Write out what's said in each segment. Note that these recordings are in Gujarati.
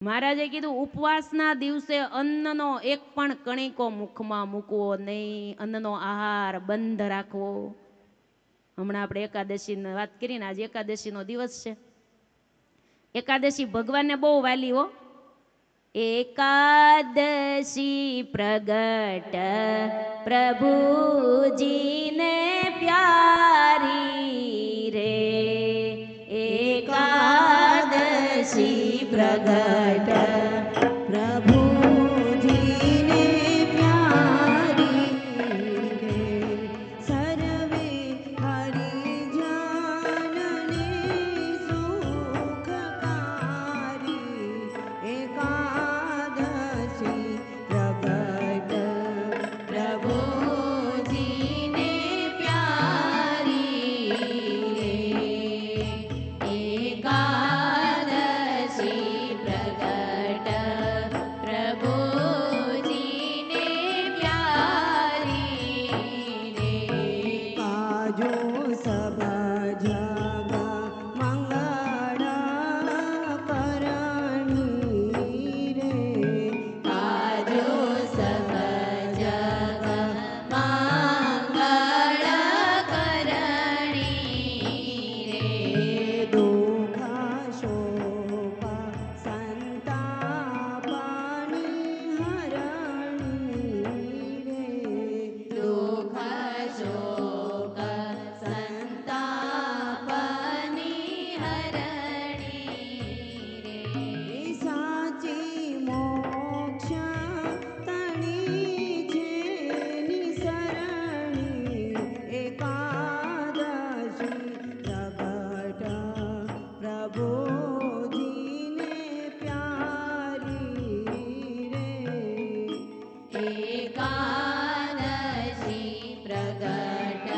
મહારાજે કીધું ઉપવાસના દિવસે અન્નનો એક પણ કણિકો મુખમાં મૂકવો નહીં, અન્નનો આહાર બંધ રાખવો. હમણાં આપણે એકાદશીની વાત કરીને આજે એકાદશીનો દિવસ છે. એકાદશી ભગવાનને બહુ વાલી હો. એકાદશી પ્રગટ પ્રભુજીને પ્યારી રે, એકાદશી પ્રગટ પ્રભુજીને પ્યારી રે, સર્વે હરિજનને સુખકારી, એકાદશી પ્રગટ પ્રભુજીને પ્યારી રે, એકાદશી પ્રગટ પ્રભુજીને પ્યારી રે. કાજો સભા જગ મંગળ કરણી રે, કાજો સભા જગ મંગળ કરણી રે, દુઃખ શોક સંતાપની હરણી રે, દુઃખ શોક સંતાપની હરણી રે, સાચી મોક્ષ તણી છે નિસરણી, એકાદશી પ્રગટ પ્રભુજીને પ્યારી રે, એકાદશી પ્રગટ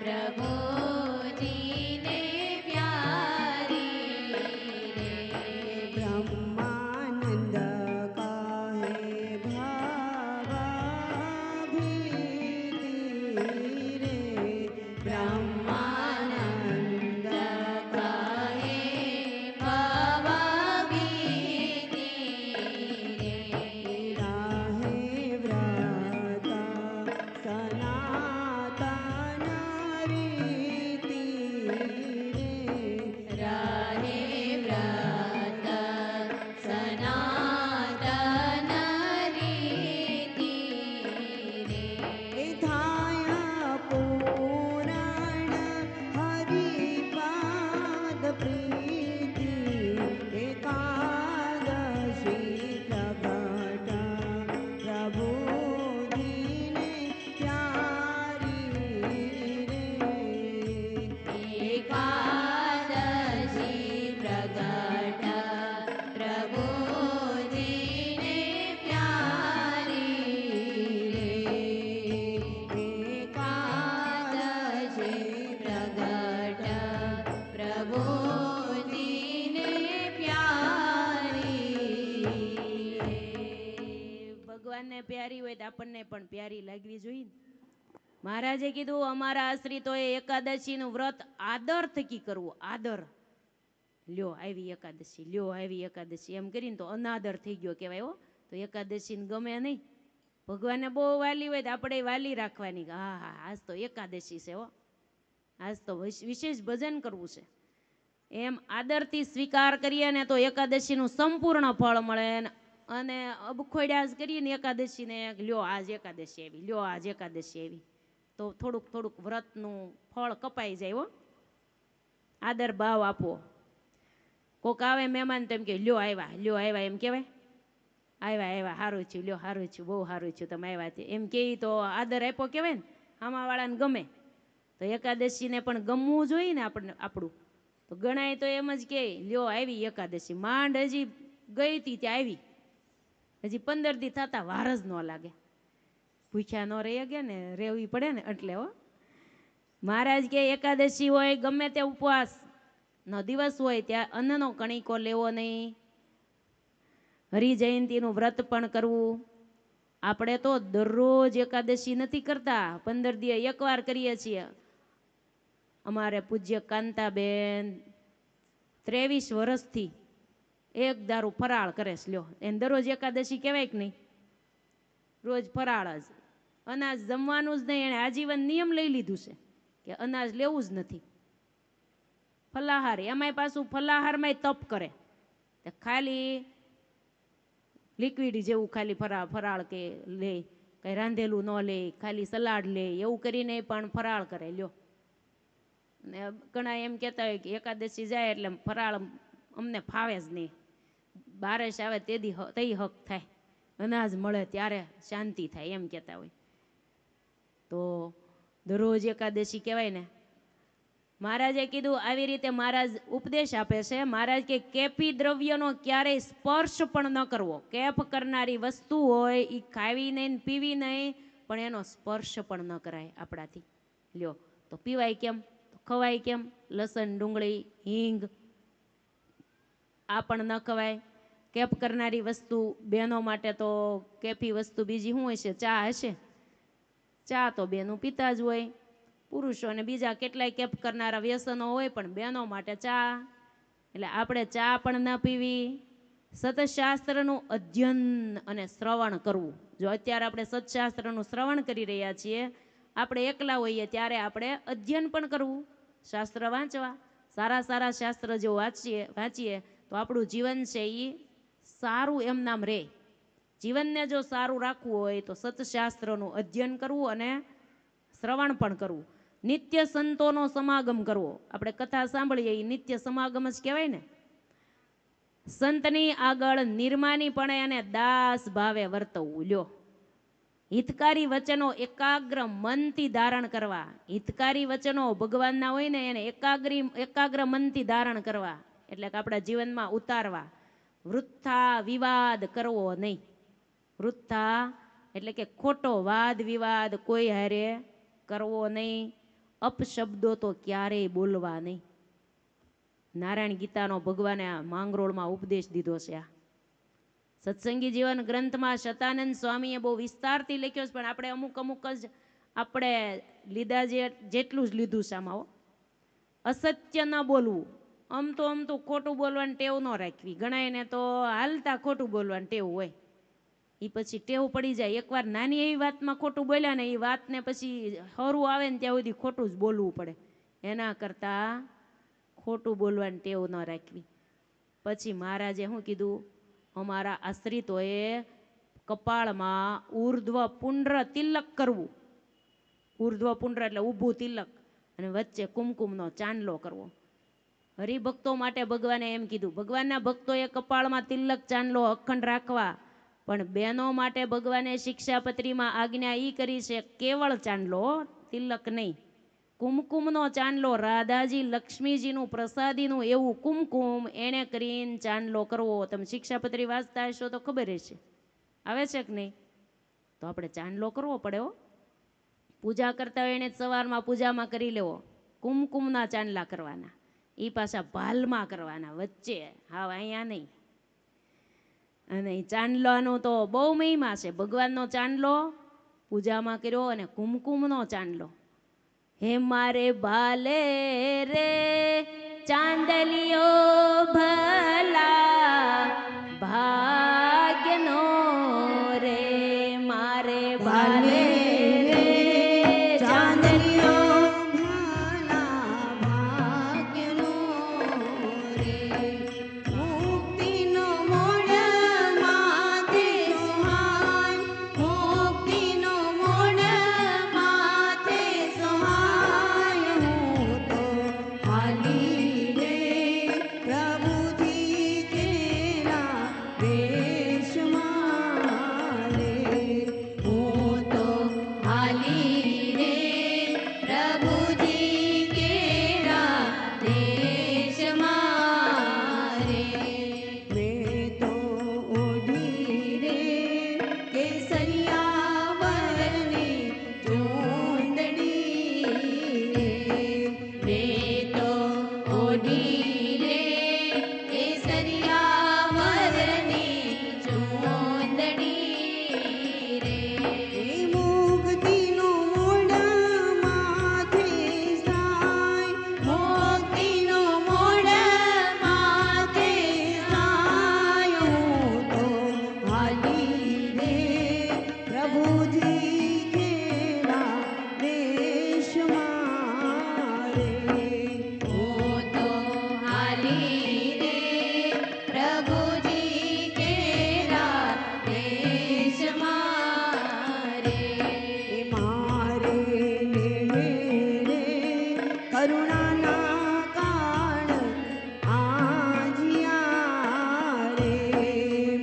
પ્રભુજીને પ્યારી રે. બ્રહ્માનંદ કહે ભવભીતિ રે, બ્રહ્માનંદ કહે ભવભીતિ રે, રાહે વ્રત સનાતન રીતિ રે, રાહે વ્રત સનાતન રીતિ રે, થાય પૂરણ હરિપાદ પ્રીતિ, એકાદશી પ્રગટ પ્રભુજીને પ્યારી રે, એકાદશી પ્રગટ પ્રભુજીને પ્યારી રે, એકાદશી પ્રગટ પ્રભુજીને પ્યારી રે. ભગવાનને પ્યારી હોય તો આપણને પણ પ્યારી લાગવી જોઈએ ને. મહારાજે કીધું અમારા આશ્રિતોએ એકાદશીનું વ્રત આદર થકી કરવું. આદર, લ્યો આવી એકાદશી, લ્યો આવી એકાદશી એમ કરીને તો અનાદર થઈ ગયો કહેવાય હો. તો એકાદશીને ગમે નહીં. ભગવાનને બહુ વાલી હોય તો આપણે વાલી રાખવાની. હા હા, આજ તો એકાદશી છે હો, આજ તો વિશેષ ભજન કરવું છે એમ આદરથી સ્વીકાર કરીએ ને તો એકાદશીનું સંપૂર્ણ ફળ મળે. અને અબખોડ્યાસ કરીને એકાદશીને લ્યો આજ એકાદશી આવી, લ્યો આજ એકાદશી આવી, તો થોડુંક થોડુંક વ્રતનું ફળ કપાઈ જાય હો. આદર ભાવ આપવો. કોક આવે મહેમાન તો એમ કે લ્યો આવ્યા એમ કહેવાય. આવ્યા આવ્યા, સારું છું, લ્યો સારું છું, બહુ સારું છું, તમે આવ્યા એમ કે તો આદર આપ્યો કહેવાય ને. આમાવાળાને ગમે તો એકાદશીને પણ ગમવું જોઈએ ને આપણું. તો ગણાય તો એમ જ કે લ્યો આવી એકાદશી, માંડ હજી ગઈ હતી ત્યાં આવી, હજી 15 દી થતા વાર જ ન લાગે. ભૂખ્યા ન રહી ગયા ને, રહેવી પડે ને એટલે હો. મહારાજ કે એકાદશી હોય ગમે તે ઉપવાસ નો દિવસ હોય ત્યાં અન્નનો કણિકો લેવો નહીં. હરિજયંતીનું વ્રત પણ કરવું. આપણે તો દરરોજ એકાદશી નથી કરતા, 15 દિવસ એકવાર કરીએ છીએ. અમારે પૂજ્ય કાંતાબેન 23 વર્ષથી એક દારૂ ફરાળ કરે છે, લ્યો એને દરરોજ એકાદશી કહેવાય કે નહીં? રોજ ફરાળ જ, અનાજ જમવાનું જ નહીં. એને આજીવન નિયમ લઈ લીધું છે કે અનાજ લેવું જ નથી. ફલાહાર, એમાંય પાછું ફલાહારમાં તપ કરે, ખાલી લિક્વિડ જેવું ખાલી ફરાળ કે લે, કઈ રાંધેલું ન લે, ખાલી સલાડ લે, એવું કરીને પણ ફરાળ કરે, લ્યો. ને ઘણા એમ કહેતા હોય કે એકાદશી જાય એટલે ફરાળ અમને ફાવે જ નહીં, બારસ આવે તેદી તઈ હક થાય, અનાજ મળે ત્યારે શાંતિ થાય, એમ કહેતા હોય. તો દરરોજ એકાદશી કહેવાય ને. મહારાજે કીધું આવી રીતે મહારાજ ઉપદેશ આપે છે. મહારાજ કે કેફી દ્રવ્યનો ક્યારેય સ્પર્શ પણ ન કરવો. કેફ કરનારી વસ્તુ હોય એ ખાવી નહીં, પીવી નહીં, પણ એનો સ્પર્શ પણ ન કરાય આપણાથી. લ્યો, તો પીવાય કેમ, ખવાય કેમ? લસણ, ડુંગળી, હિંગ આ પણ ન ખવાય. કેફ કરનારી વસ્તુ બહેનો માટે તો કેફી વસ્તુ બીજી શું હશે? ચા હશે. ચા તો બેનું પીતા જ હોય. પુરુષોને બીજા કેટલાય કેફ કરનારા વ્યસનો હોય, પણ બહેનો માટે ચા. એટલે આપણે ચા પણ ન પીવી. સતશાસ્ત્રનું અધ્યયન અને શ્રવણ કરવું. જો અત્યારે આપણે સતશાસ્ત્રનું શ્રવણ કરી રહ્યા છીએ, આપણે એકલા હોઈએ ત્યારે આપણે અધ્યયન પણ કરવું, શાસ્ત્ર વાંચવા. સારા સારા શાસ્ત્ર જો વાંચીએ તો આપણું જીવન છે એ સારું એમ નામ રહે. જીવનને જો સારું રાખવું હોય તો સતશાસ્ત્રનું અધ્યયન કરવું અને શ્રવણ પણ કરવું. નિત્ય સંતોનો સમાગમ કરવો. આપણે કથા સાંભળીએ એ નિત્ય સમાગમ જ કહેવાય ને. સંતની આગળ નિર્માનીપણે અને દાસ ભાવે વર્તવું. લ્યો, હિતકારી વચનો એકાગ્ર મનથી ધારણ કરવા. હિતકારી વચનો ભગવાનના હોય ને એને એકાગ્ર મનથી ધારણ કરવા, એટલે કે આપણા જીવનમાં ઉતારવા. વૃથા વિવાદ કરવો નહીં. વૃથા એટલે કે ખોટો વાદ વિવાદ કોઈ હારે કરવો નહીં. અપશબ્દો તો ક્યારેય બોલવા નહીં. નારાયણ ગીતાનો ભગવાને આ માંગરોળમાં ઉપદેશ દીધો છે. આ સત્સંગી જીવન ગ્રંથમાં શતાનંદ સ્વામીએ બહુ વિસ્તારથી લખ્યો છે, પણ આપણે અમુક જ આપણે લીધા, જેટલું જ લીધું છે આમાં. અસત્ય ન બોલવું. આમ તો ખોટું બોલવાની ટેવ ન રાખવી. ઘણાને તો હાલતા ખોટું બોલવાની ટેવ હોય, એ પછી ટેવ પડી જાય. એકવાર નાની એવી વાતમાં ખોટું બોલ્યા ને, એ વાતને પછી હરું આવે ને ત્યાં સુધી ખોટું જ બોલવું પડે. એના કરતાં ખોટું બોલવાની ટેવ ન રાખવી. પછી મહારાજે શું કીધું? અમારા આશ્રિતોએ કપાળમાં ઉર્ધ્વ પુંડ્ર તિલક કરવું. ઉર્ધ્વ પુંડ્ર એટલે ઊભું તિલક, અને વચ્ચે કુમકુમનો ચાંદલો કરવો. હરિભક્તો માટે ભગવાને એમ કીધું. ભગવાનના ભક્તોએ કપાળમાં તિલક ચાંદલો અખંડ રાખવા, પણ બહેનો માટે ભગવાને શિક્ષાપત્રીમાં આજ્ઞા ઈ કરી છે કેવળ ચાંદલો, તિલક નહીં. કુમકુમનો ચાંદલો, રાધાજી લક્ષ્મીજીનું પ્રસાદીનું એવું કુમકુમ એને કરીને ચાંદલો કરવો. તમે શિક્ષાપત્રી વાંચતા હશો તો ખબર હશે, આવે છે કે નહીં? તો આપણે ચાંદલો કરવો પડે હો. પૂજા કરતા હોય એને સવારમાં પૂજામાં કરી લેવો. કુમકુમના ચાંદલા કરવાના, એ પાછા ભાલમાં કરવાના, વચ્ચે, હા અહીંયા નહીં. અને ચાંદલાનો તો બહુ મહિમા છે. ભગવાનનો ચાંદલો પૂજામાં કર્યો અને કુમકુમનો ચાંદલો. હે મારે ભાલે રે ચાંદલિયો ભલા ભાગ્યનો રે, મારે ભાલે પ્રભુજી કે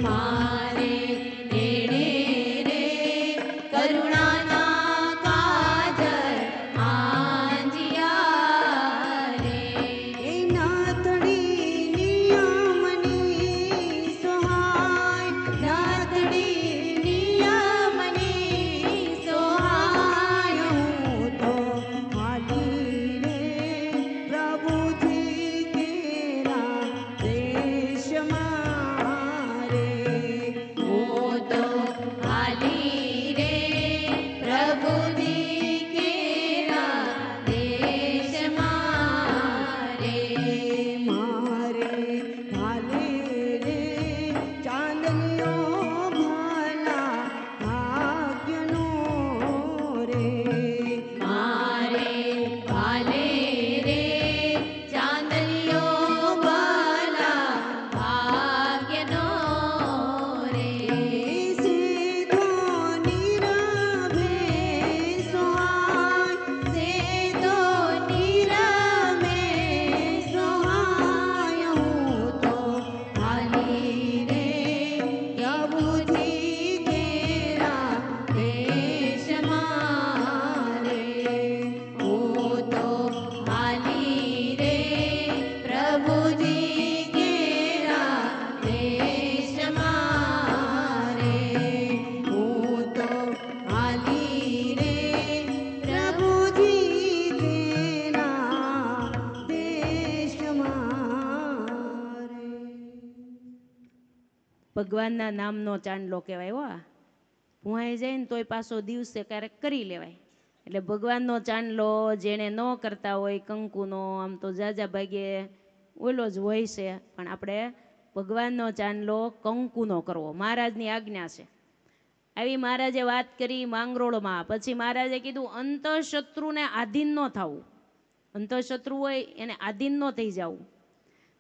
મારે એણે રે કરુણાના કાજલ આંજિયા રે એ નાથડી નિયમની સહાય નાથડી નિયમની સહાય હું તો હાલી રે પ્રભુજી કેરા દેશમાં રે હું તો હાલી રે પ્રભુજી કેરા દેશમાં રે મારે ભાલે રે ચાંદલિયો ભલા ભાગ્યનો રે મારે ભાલે રે ચાંદલિયો ભલા ભાગ્યનો રે સીધો નીરવે સોહાય સેતો નિરમે સોહાય હું તો હાલી રે પ્રભુજી કેરા દેશમાં રે હું તો હાલી રે પ્રભુજી કેરા દેશમાં રે હું તો હાલી રે પ્રભુજી કેરા દેશમાં રે ભગવાનના નામનો ચાંદલો કહેવાય હો આ. ભુવાઈ જાય ને તોય પાછો દિવસે ક્યારેક કરી લેવાય. એટલે ભગવાનનો ચાંદલો જેણે ન કરતા હોય કંકુનો, આમ તો જાજા ભાગે ઓલો જ હોય છે, પણ આપણે ભગવાનનો ચાંદલો કંકુનો કરવો મહારાજની આજ્ઞા છે. આવી મહારાજે વાત કરી માંગરોળમાં. પછી મહારાજે કીધું અંતઃશત્રુને આધીન ન થવું. અંતઃશત્રુ હોય એને આધીન ન થઈ જવું.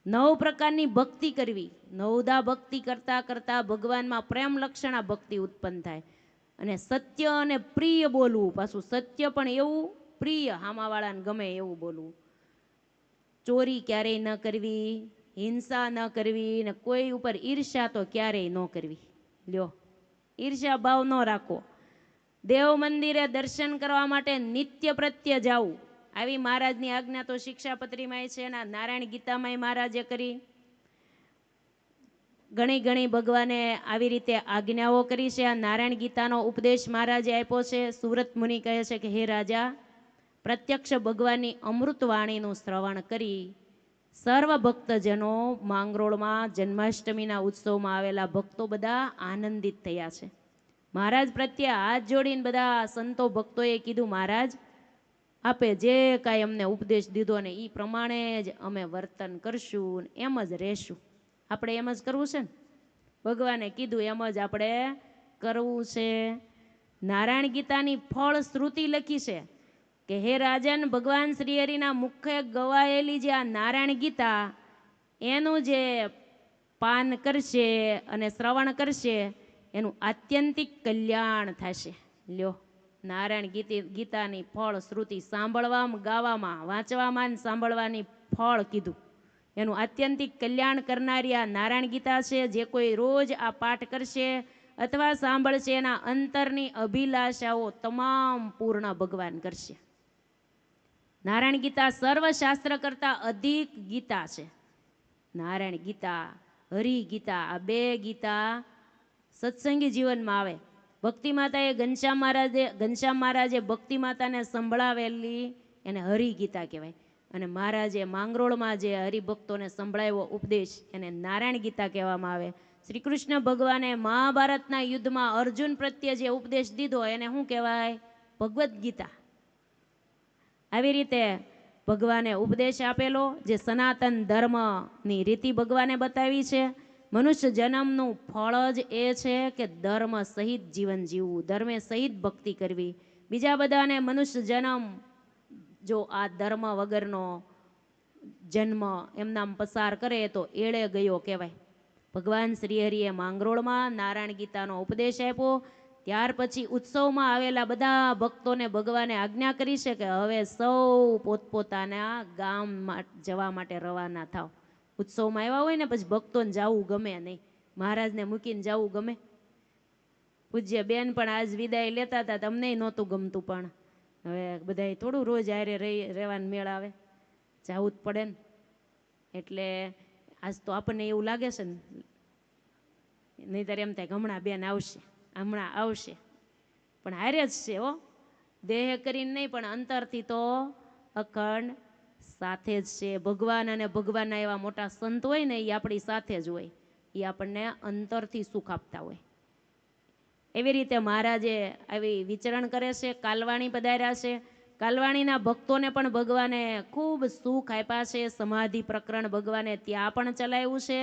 9 પ્રકારની ભક્તિ કરવી. 9દા ભક્તિ કરતા કરતા ભગવાનમાં પ્રેમ લક્ષણા ભક્તિ ઉત્પન્ન થાય. અને સત્ય અને પ્રિય બોલવું. પાછું સત્ય પણ એવું, પ્રિય હામાવાળાને ગમે એવું બોલવું. ચોરી ક્યારેય ન કરવી, હિંસા ન કરવી, ને કોઈ ઉપર ઈર્ષ્યા તો ક્યારેય ન કરવી. લ્યો, ઈર્ષ્યા ભાવ ન રાખો. દેવ મંદિરે દર્શન કરવા માટે નિત્ય પ્રત્યે જાવું. આવી મહારાજની આજ્ઞા તો શિક્ષાપત્રીમાં છે, એના નારાયણ ગીતામાં મહારાજે કરી. ઘણી ઘણી ભગવાને આવી રીતે આજ્ઞાઓ કરી છે. આ નારાયણ ગીતાનો ઉપદેશ મહારાજે આપ્યો છે. સુરત મુનિ કહે છે કે હે રાજા, પ્રત્યક્ષ ભગવાનની અમૃતવાણીનું શ્રવણ કરી સર્વ ભક્તજનો માંગરોળમાં જન્માષ્ટમીના ઉત્સવમાં આવેલા ભક્તો બધા આનંદિત થયા છે. મહારાજ પ્રત્યે હાથ જોડીને બધા સંતો ભક્તોએ કીધું, મહારાજ આપે જે કાંઈ અમને ઉપદેશ દીધો ને એ પ્રમાણે જ અમે વર્તન કરશું, એમ જ રહેશું. આપણે એમ જ કરવું છે ને? ભગવાને કીધું એમ જ આપણે કરવું છે. નારાયણ ગીતાની ફળ શ્રુતિ લખી છે કે હે રાજન, ભગવાન શ્રી હરિના મુખે ગવાયેલી જે આ નારાયણ ગીતા, એનું જે પાન કરશે અને શ્રવણ કરશે એનું આત્યંતિક કલ્યાણ થશે. લ્યો, નારાયણ ગીતાની ફળ શ્રુતિ સાંભળવામાં, ગાવામાં, વાંચવામાં ને સાંભળવાની ફળ કીધું. એનું આત્યંતિક કલ્યાણ કરનારી આ નારાયણ ગીતા છે. જે કોઈ રોજ આ પાઠ કરશે અથવા સાંભળશે એના અંતરની અભિલાષાઓ તમામ પૂર્ણ ભગવાન કરશે. નારાયણ ગીતા સર્વશાસ્ત્ર કરતા અધિક ગીતા છે. નારાયણ ગીતા, હરિ ગીતા, આ 2 ગીતા સત્સંગી જીવનમાં આવે. ભક્તિ માતાએ ઘનશ્યામ મહારાજે ભક્તિ માતાને સંભળાવેલી એને હરિ ગીતા કહેવાય. અને મહારાજે માંગરોળમાં જે હરિભક્તોને સંભળાવ્યો ઉપદેશ એને નારાયણ ગીતા કહેવામાં આવે. શ્રી કૃષ્ણ ભગવાને મહાભારતના યુદ્ધમાં અર્જુન પ્રત્યે જે ઉપદેશ દીધો એને શું કહેવાય? ભગવદ્ ગીતા. આવી રીતે ભગવાને ઉપદેશ આપેલો, જે સનાતન ધર્મની રીતિ ભગવાને બતાવી છે. મનુષ્ય જન્મનું ફળ જ એ છે કે ધર્મ સહિત જીવન જીવવું, ધર્મે સહિત ભક્તિ કરવી. બીજા બધાને મનુષ્ય જન્મ જો આ ધર્મ વગરનો જન્મ એમનામ પસાર કરે તો એળે ગયો કહેવાય. ભગવાન શ્રી હરિએ માંગરોળમાં નારાયણ ગીતાનો ઉપદેશ આપ્યો. ત્યાર પછી ઉત્સવમાં આવેલા બધા ભક્તોને ભગવાને આજ્ઞા કરી છે કે હવે સૌ પોતપોતાના ગામ જવા માટે રવાના થાવ. ઉત્સવમાં આવ્યા હોય ને પછી ભક્તોને જવું ગમે નહીં. મહારાજને મૂકીને જવું ગમે? પૂજ્ય બેન પણ આજ વિદાય લેતા હતા, તમને નહોતું ગમતું, પણ હવે બધાય થોડું રોજ હારે રહેવાનું મેળ આવે, જવું જ પડે ને. એટલે આજ તો આપણને એવું લાગે છે ને, નહીંતર એમ થાય કે હમણાં બેન આવશે, હમણાં આવશે, પણ હારે જ છે હો, દેહ કરીને નહીં પણ અંતરથી તો અખંડ સાથે જ છે. ભગવાન અને ભગવાનના એવા મોટા સંત હોય ને, એ આપણી સાથે જ હોય, એ આપણને અંતરથી સુખ આપતા હોય. એવી રીતે મહારાજે આવી વિચરણ કરે છે. કાલવાણી પધાર્યા છે. કાલવાણીના ભક્તોને પણ ભગવાને ખૂબ સુખ આપ્યા છે. સમાધિ પ્રકરણ ભગવાને ત્યાં પણ ચલાવ્યું છે.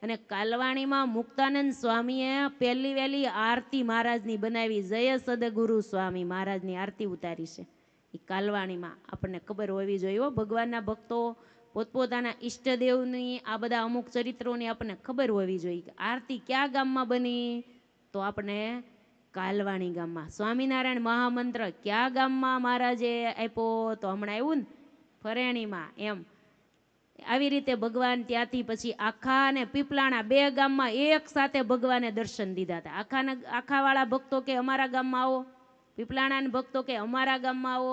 અને કાલવાણીમાં મુક્તાનંદ સ્વામીએ પહેલી વહેલી આરતી મહારાજની બનાવી, જય સદગુરુ સ્વામી મહારાજની આરતી ઉતારી છે. એ કાલવાણીમાં આપણને ખબર હોવી જોઈએ. ભગવાનના ભક્તો પોતપોતાના ઈષ્ટદેવની આ બધા અમુક ચરિત્રોની આપણને ખબર હોવી જોઈએ. આરતી કયા ગામમાં બની? તો આપણે કાલવાણી ગામમાં. સ્વામિનારાયણ મહામંત્ર કયા ગામમાં મહારાજે આપ્યો? તો હમણાં આવ્યું ને, ફરેણીમાં. એમ આવી રીતે ભગવાન ત્યાંથી પછી આખા અને પીપલાણા બે ગામમાં એક સાથે ભગવાને દર્શન દીધા હતા. આખાવાળા ભક્તો કે અમારા ગામમાં આવો, પીપલાણાના ભક્તો કે અમારા ગામમાં આવો,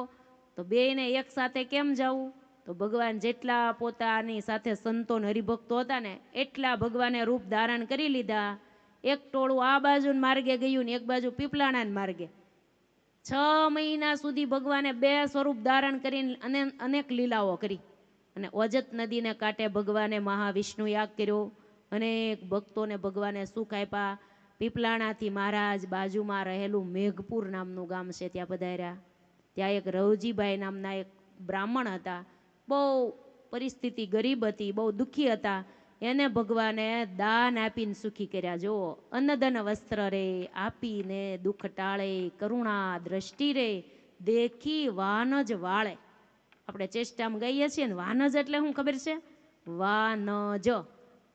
તો બેયને એક સાથે કેમ જવું? તો ભગવાન જેટલા પોતાની સાથે સંતો હરિભક્તો હતા ને, એટલા ભગવાને રૂપ ધારણ કરી લીધા. એક ટોળું આ બાજુ માર્ગે ગયું ને એક બાજુ પીપલાણા માર્ગે. 6 મહિના સુધી ભગવાને 2 સ્વરૂપ ધારણ કરીને અનેક લીલાઓ કરી. અને ઓજત નદીને કાંઠે ભગવાને મહાવિષ્ણુ યાગ કર્યો. અનેક ભક્તોને ભગવાને સુખ આપ્યા. પીપલાણાથી મહારાજ બાજુમાં રહેલું મેઘપુર નામનું ગામ છે, ત્યાં પધાર્યા. ત્યાં એક રવજીભાઈ નામના એક બ્રાહ્મણ હતા. બહુ પરિસ્થિતિ ગરીબ હતી, બહુ દુઃખી હતા. એને ભગવાને દાન આપીને સુખી કર્યા. જો અન્નધન વસ્ત્ર રે આપીને દુઃખ ટાળે, કરુણા દ્રષ્ટિ રે દેખી વાનજ વાળે. આપણે ચેષ્ટામાં ગઈએ છીએ ને, વાનજ એટલે શું ખબર છે? વાનજ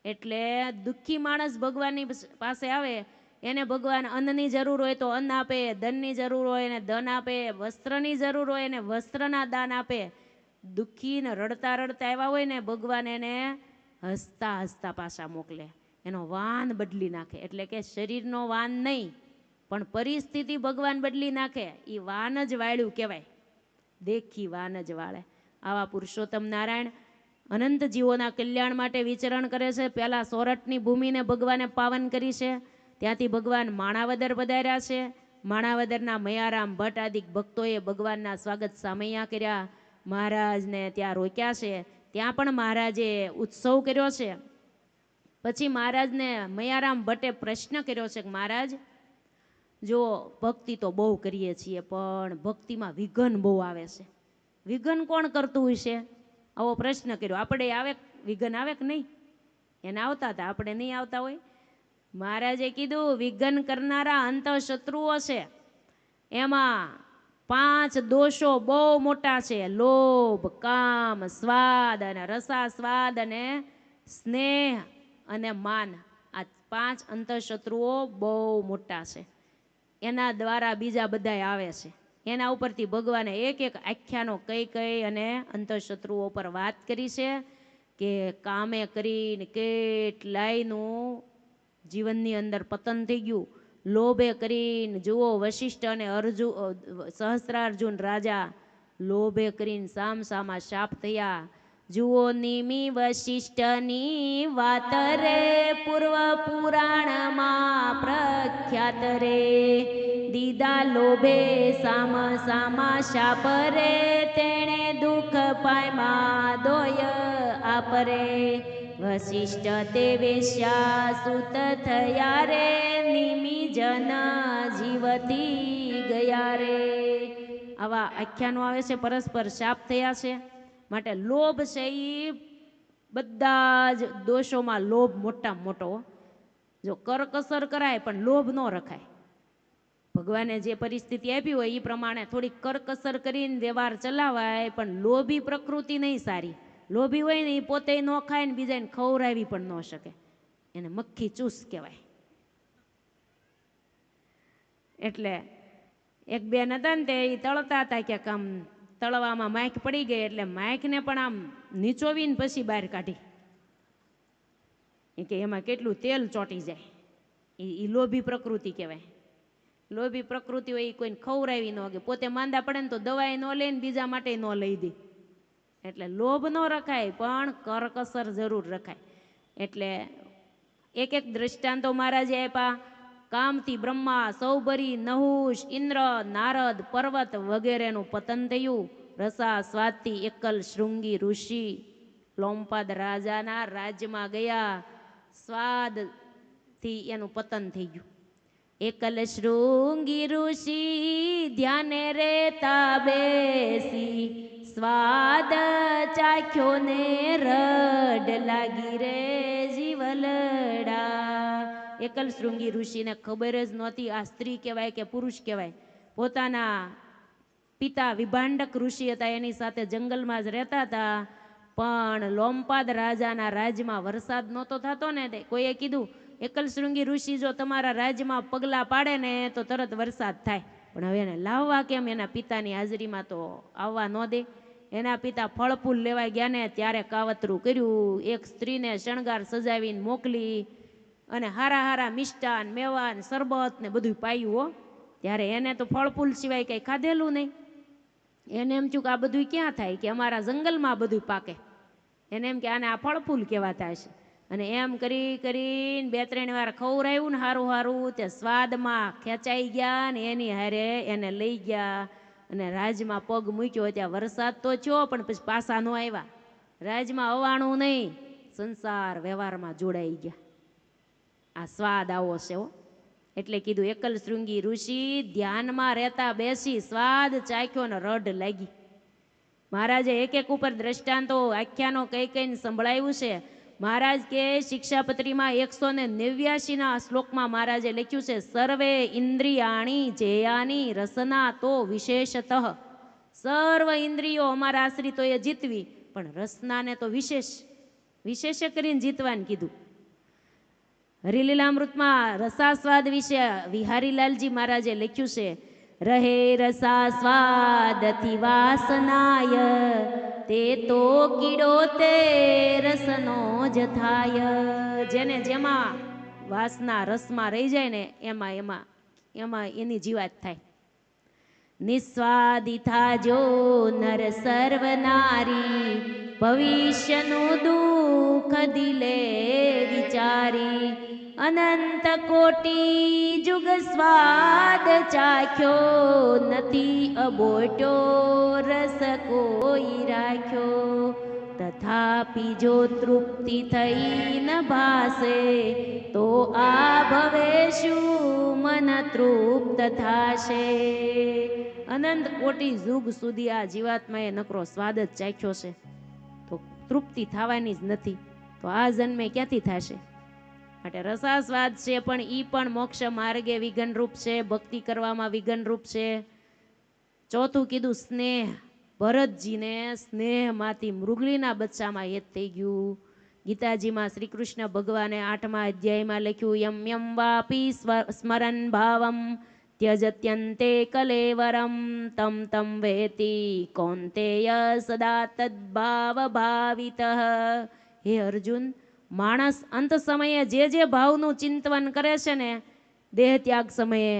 એટલે દુઃખી માણસ ભગવાનની પાસે આવે, એને ભગવાન અન્નની જરૂર હોય તો અન્ન આપે, ધનની જરૂર હોય એને ધન આપે, વસ્ત્રની જરૂર હોય એને વસ્ત્રના દાન આપે. દુઃખી ને રડતા રડતા આવ્યા હોય ને, ભગવાન એને હસતા હસતા પાછા મોકલે, એનો વાન બદલી નાખે. એટલે કે શરીરનો વાન નહીં, પણ પરિસ્થિતિ ભગવાન બદલી નાખે. એ વાન જ વાળ્યું કહેવાય, દેખી વાન જ વાળે. આવા પુરુષોત્તમ નારાયણ અનંત જીવોના કલ્યાણ માટે વિચરણ કરે છે. પહેલા સોરઠની ભૂમિને ભગવાને પાવન કરી છે. ત્યાંથી ભગવાન માણાવદર પધાર્યા છે. માણાવદરના મયારામ ભટ્ટ આદિ ભક્તોએ ભગવાનના સ્વાગત સામૈયા કર્યા. મહારાજને ત્યાં રોક્યા છે. ત્યાં પણ મહારાજે ઉત્સવ કર્યો છે. પછી મહારાજને મયારામ ભટ્ટે પ્રશ્ન કર્યો છે કે મહારાજ, જો ભક્તિ તો બહુ કરીએ છીએ, પણ ભક્તિમાં વિઘન બહુ આવે છે. વિઘન કોણ કરતું હોય છે? આવો પ્રશ્ન કર્યો. આપણે આવે વિઘન આવે કે નહીં? એને આવતા હતા, આપણે નહીં આવતા હોય. મહારાજે કીધું, વિઘન કરનારા અંત શત્રુઓ છે, એમાં 5 દોષો બહુ મોટા છે. લોભ, કામ, સ્વાદ અને રસાસ્વાદ અને સ્નેહ અને માન. આ 5 અંતઃશત્રુઓ બહુ મોટા છે. એના દ્વારા બીજા બધા આવે છે. એના ઉપરથી ભગવાને એક એક આખ્યાનો કઈ અને અંતઃશત્રુઓ પર વાત કરી છે. કે કામે કરીને કેટલાયનું જીવનની અંદર પતન થઈ ગયું. લોભે કરીને જુઓ વશિષ્ઠ અને સહસ્ત્રાર્જુન રાજા લોભે કરીને સામસામા શાપ થયા. જુઓ નિમી વશિષ્ઠની વાત રે, પૂર્વ પુરાણમાં પ્રખ્યાત રે. દીદા લોભે સામ સામા શાપ રે, તેણે દુઃખ પામ્યા દોય આપરે. વશિષ્ઠ તે વેશ્યા સુત થયા રે, નિમી જન જીવતી ગયા રે. આવા આખ્યાનો આવે છે. પરસ્પર શાપ થયા છે. માટે લોભ છે એ બધા જ દોષોમાં લોભ મોટામાં મોટો. જો કરકસર કરાય પણ લોભ ન રખાય. ભગવાને જે પરિસ્થિતિ આપી હોય એ પ્રમાણે થોડીક કરકસર કરીને વ્યવહાર ચલાવાય, પણ લોભી પ્રકૃતિ નહીં સારી. લોભી હોય ને એ પોતે ન ખાય ને બીજાને ખવડાવી પણ ન શકે, એને મક્ખી ચૂસ કહેવાય. એટલે એક બેન હતા ને, તે એ તળતા હતા કે આમ તળવામાં માખ પડી ગઈ, એટલે માખને પણ આમ નીચોવીને પછી બહાર કાઢી. એ કે એમાં કેટલું તેલ ચોંટી જાય, એ લોભી પ્રકૃતિ કહેવાય. લોભી પ્રકૃતિ હોય એ કોઈને ખવડાવી ન કે પોતે માંદા પડે ને તો દવાઈ ન લે ને બીજા માટે ન લઈ દે. એટલે લોભ ન રખાય પણ કરકસર જરૂર રખાય. એટલે એક એક દ્રષ્ટાંતો મહારાજે આપ્યા. કામથી બ્રહ્મા, સૌભરી, નહુષ, ઇન્દ્ર, નારદ, પર્વત વગેરેનું પતન થયું. રસા સ્વાદથી એકલ શૃંગી ઋષિ લોમપાદ રાજાના રાજ્યમાં ગયા. સ્વાદથી એનું પતન થઈ ગયું. એકલ શૃંગી ઋષિ ધ્યાને રેતા બેસી, સ્વાદ ચાખ્યો ને રડ લાગી રે જીવલડા. એકલ શૃંગી ઋષિને ખબર જ નહોતી આ સ્ત્રી કહેવાય કે પુરુષ કહેવાય. પોતાના પિતા વિભાંડક ઋષિ હતા, એની સાથે જંગલમાં જ રહેતા હતા. પણ લોમપાદ રાજાના રાજ્યમાં વરસાદ નહોતો થતો ને, કોઈએ કીધું એકલ શૃંગી ઋષિ જો તમારા રાજ્યમાં પગલા પાડે ને તો તરત વરસાદ થાય. પણ હવે એને લાવવા કેમ? એના પિતાની હાજરીમાં તો આવવા ન દે. એના પિતા ફળફૂલ લેવા ગયા ને ત્યારે કાવતરું કર્યું. એક સ્ત્રીને શણગાર સજાવીને મોકલી અને હારા હારા મિષ્ટાન, મેવાન, શરબત ને બધું પાયું હો. ત્યારે એને તો ફળફૂલ સિવાય કંઈ ખાધેલું નહીં. એને એમ થયું કે આ બધું ક્યાં થાય, કે અમારા જંગલમાં આ બધું પાકે. એને એમ કે આને આ ફળફૂલ કહેવાતા હશે. અને એમ કરી કરીને 2-3 વાર ખવરાયું ને હારું હારું, તે સ્વાદમાં ખેંચાઈ ગયા ને એની હારે એને લઈ ગયા અને રાજમાં પગ મૂક્યો. ત્યાં વરસાદ તો થયો પણ પછી પાછા ન આવ્યા. રાજમાં અવાણું નહીં, સંસાર વ્યવહારમાં જોડાઈ ગયા. આ સ્વાદ આવો છે હો. એટલે કીધું એકલ શૃંગી ઋષિ ધ્યાનમાં રહેતા બેસી, સ્વાદ ચાખ્યો ને રઢ લાગી. મહારાજે એક એક ઉપર દ્રષ્ટાંતો આખ્યાનો કઈ કઈને સંભળાયું છે. મહારાજ કે શિક્ષાપત્રીમાં 189 શ્લોકમાં મહારાજે લખ્યું છે, સર્વે ઇન્દ્રિયાણી જેયાની રસના તો વિશેષતઃ. સર્વ ઇન્દ્રિયો અમારા આશ્રિતોએ જીતવી, પણ રસનાને તો વિશેષ કરીને જીતવાનું કીધું. હરિલીલામૃતમાં રસાસ્વાદ વિશે વિહારીલાલજી મહારાજે લખ્યું છે, રહે રસાસ્વાદથી વાસનાય, તે તો કીડો તે રસનો જ થાય. જેને જેમાં વાસના રસમાં રહી જાય ને એમાં એની જીવાત થાય. નિસ્વાદી થાજો નર સર્વ નારી, ભવિષ્યનું દુઃખ દિલે વિચારી. અનંત કોટી જુગ સ્વાદ ચાખ્યો, નથી અબોટ્યો રસ કોઈ રાખ્યો. તથાપી જો તૃપ્તિ થઈ ન ભાસે, તો આ ભવે શું મન તૃપ્ત થાશે. અનંત કોટી યુગ સુધી આ જીવાત્માએ નકરો સ્વાદ જ ચાખ્યો છે, તો તૃપ્તિ થવાની જ નથી. તો આ જન્મે ક્યાંથી થશે? માટે રસાસ્વાદ છે પણ ઈ પણ મોક્ષ માર્ગે વિઘનરૂપ છે, ભક્તિ કરવામાં વિઘનરૂપ છે. ચોથું કીધું સ્નેહ. ભરતજીને સ્નેહમાંથી મૃગલીના બચ્ચામાં હેત થઈ ગયું. ગીતાજીમાં શ્રી કૃષ્ણ ભગવાને 8મા અધ્યાયમાં લખ્યું, યમ યમ વાપી સ્મરન ભાવમ ત્યજત્યંતે કલેવરમ, તમ તમ વેતિ કૌંતેય સદા તદ્ભાવ ભાવિતઃ. હે અર્જુન, માણસ અંત સમયે જે ભાવનું ચિંતન કરે છે ને, દેહ ત્યાગ સમયે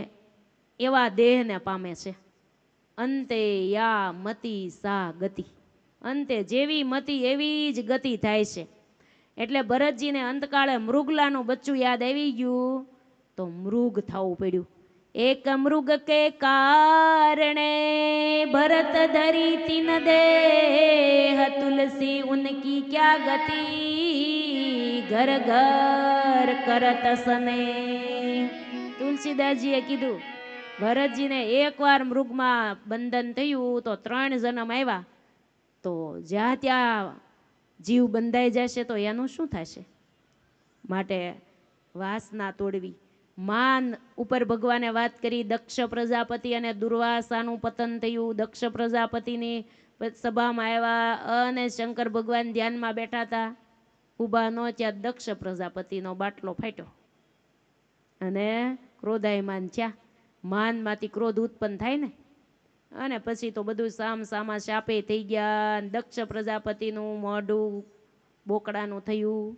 એવા દેહને પામે છે. અંતે યા મતિ સા ગતિ. અંતે જેવી મતિ એવી જ ગતિ થાય છે. એટલે ભરતજીને અંતકાળે મૃગલાનું બચ્ચું યાદ આવી ગયું તો મૃગ થવું પડ્યું. એક મૃગ કે કારણે ભરત ધરી તીન દેહ, તુલસી ઉનકી ક્યા ગતિ, ઘર ઘર કરત સને. તુલસીદાસજીએ કીધું, ભરતજીને એકવાર મૃગમાં બંધન થયું તો 3 જન્મ આવ્યા, તો જ્યાં ત્યાં જીવ બંધાઈ જશે તો એનું શું થશે? માટે વાસના તોડવી. માન ઉપર ભગવાને વાત કરી. દક્ષ પ્રજાપતિ અને દુર્વાસાનું પતન થયું. દક્ષ પ્રજાપતિની સભામાં આવ્યા અને શંકર ભગવાન ધ્યાનમાં બેઠા હતા. ઊભા ન ત્યાં દક્ષ પ્રજાપતિનો બાટલો ફાટ્યો અને ક્રોધાયમાન થયા. માનમાંથી ક્રોધ ઉત્પન્ન થાય ને, અને પછી તો બધું સામા શાપે થઈ ગયા. દક્ષ પ્રજાપતિનું મોઢું બોકડાનું થયું.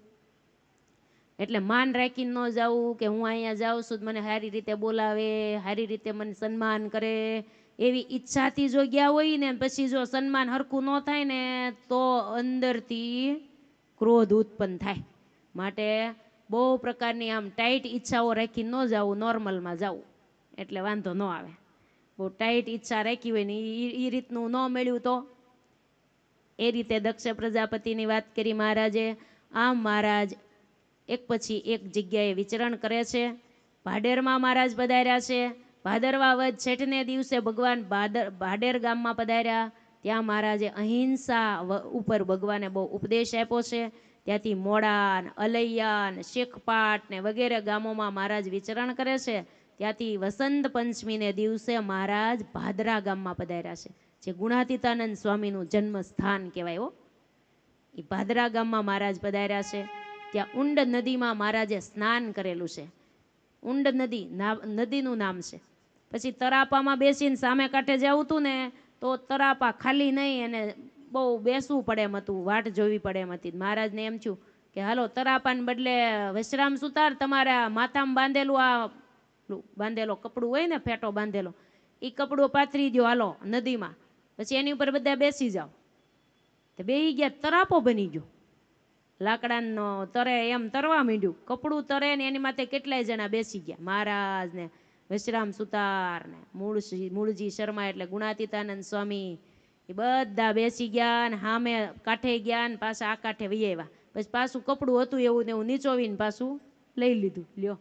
એટલે માન રાખીને ન જાવું કે હું અહીંયા જાઉં છું મને સારી રીતે બોલાવે, સારી રીતે મને સન્માન કરે, એવી ઈચ્છાથી જો ગયા હોય ને પછી જો સન્માન હરખું ન થાય ને તો અંદરથી ક્રોધ ઉત્પન્ન થાય. માટે બહુ પ્રકારની આમ ટાઈટ ઈચ્છાઓ રાખીને ન જાવું, નોર્મલમાં જાવું એટલે વાંધો ન આવે. બહુ ટાઈટ ઈચ્છા રાખી હોય ને એ રીતનું ન મળ્યું તો એ રીતે દક્ષ પ્રજાપતિની વાત કરી મહારાજે. આમ મહારાજ એક પછી એક જગ્યાએ વિચરણ કરે છે. ભાડેરમાં મહારાજ પધાર્યા છે. ભાદરવા વદ છેઠને દિવસે ભગવાન ભાડેર ગામમાં પધાર્યા. ત્યાં મહારાજે અહિંસા ઉપર ભગવાને બહુ ઉપદેશ આપ્યો છે. ત્યાંથી મોડાન, અલૈયાન, શેખપાટ ને વગેરે ગામોમાં મહારાજ વિચરણ કરે છે. ત્યાંથી વસંત પંચમીને દિવસે મહારાજ ભાદરા ગામમાં પધાર્યા છે, જે ગુણાતીતાનંદ સ્વામીનું જન્મ સ્થાન કહેવાય. એ ભાદરા ગામમાં મહારાજ પધાર્યા છે. ત્યાં ઊંડ નદીમાં મહારાજે સ્નાન કરેલું છે. ઊંડ નદીનું નામ છે. પછી તરાપામાં બેસીને સામે કાંઠે જવું હતું ને તો તરાપા ખાલી નહીં અને બહુ બેસવું પડે એમ હતું, વાટ જોવી પડે એમ હતી. મહારાજને એમ થયું કે હાલો તરાપાને બદલે વિશ્રામ સુતાર તમારા માથામાં બાંધેલું આ બાંધેલો કપડું હોય ને ફેટો બાંધેલો, એ કપડું પાથરી દો હાલો નદીમાં, પછી એની ઉપર બધા બેસી જાઓ. તો બેસી ગયા, તરાપો બની ગયો. લાકડાનો તરે એમ તરવા માંડ્યું, કપડું તરે ને એની માથે કેટલાય જણા બેસી ગયા. મહારાજ ને વિશ્રામ સુતાર ને મૂળજી શર્મા એટલે ગુણાતીતાનંદ સ્વામી એ બધા બેસી ગયા ને સામે કાંઠે ગયા ને પાછા આ કાંઠે વહી આવ્યા. પછી પાછું કપડું હતું એવું ને એવું નીચોવીને પાછું લઈ લીધું. લ્યો,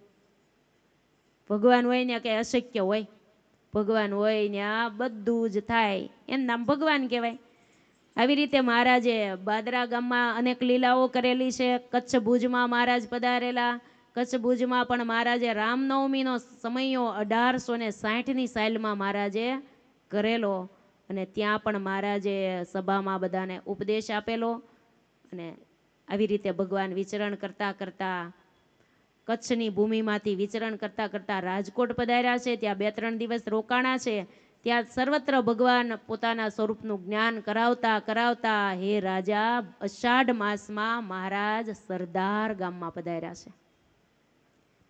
ભગવાન હોય ને કઈ અશક્ય હોય? ભગવાન હોય ને આ બધું જ થાય, એનું નામ ભગવાન કહેવાય. આવી રીતે મહારાજે બાદરા ગામમાં અનેક લીલાઓ કરેલી છે. કચ્છ ભુજમાં મહારાજ પધારેલા. કચ્છ ભુજમાં પણ મહારાજે રામનવમીનો સમયો 1860ની સાલમાં મહારાજે કરેલો અને ત્યાં પણ મહારાજે સભામાં બધાને ઉપદેશ આપેલો. અને આવી રીતે ભગવાન વિચરણ કરતા કરતા કચ્છની ભૂમિમાંથી વિચરણ કરતા કરતા રાજકોટ પધાર્યા છે. ત્યાં 2-3 દિવસ રોકાણા છે. ત્યાં સર્વત્ર ભગવાન પોતાના સ્વરૂપનું જ્ઞાન કરાવતા કરાવતા હે રાજા અષાઢ માસમાં મહારાજ સરદાર ગામમાં પધાર્યા છે.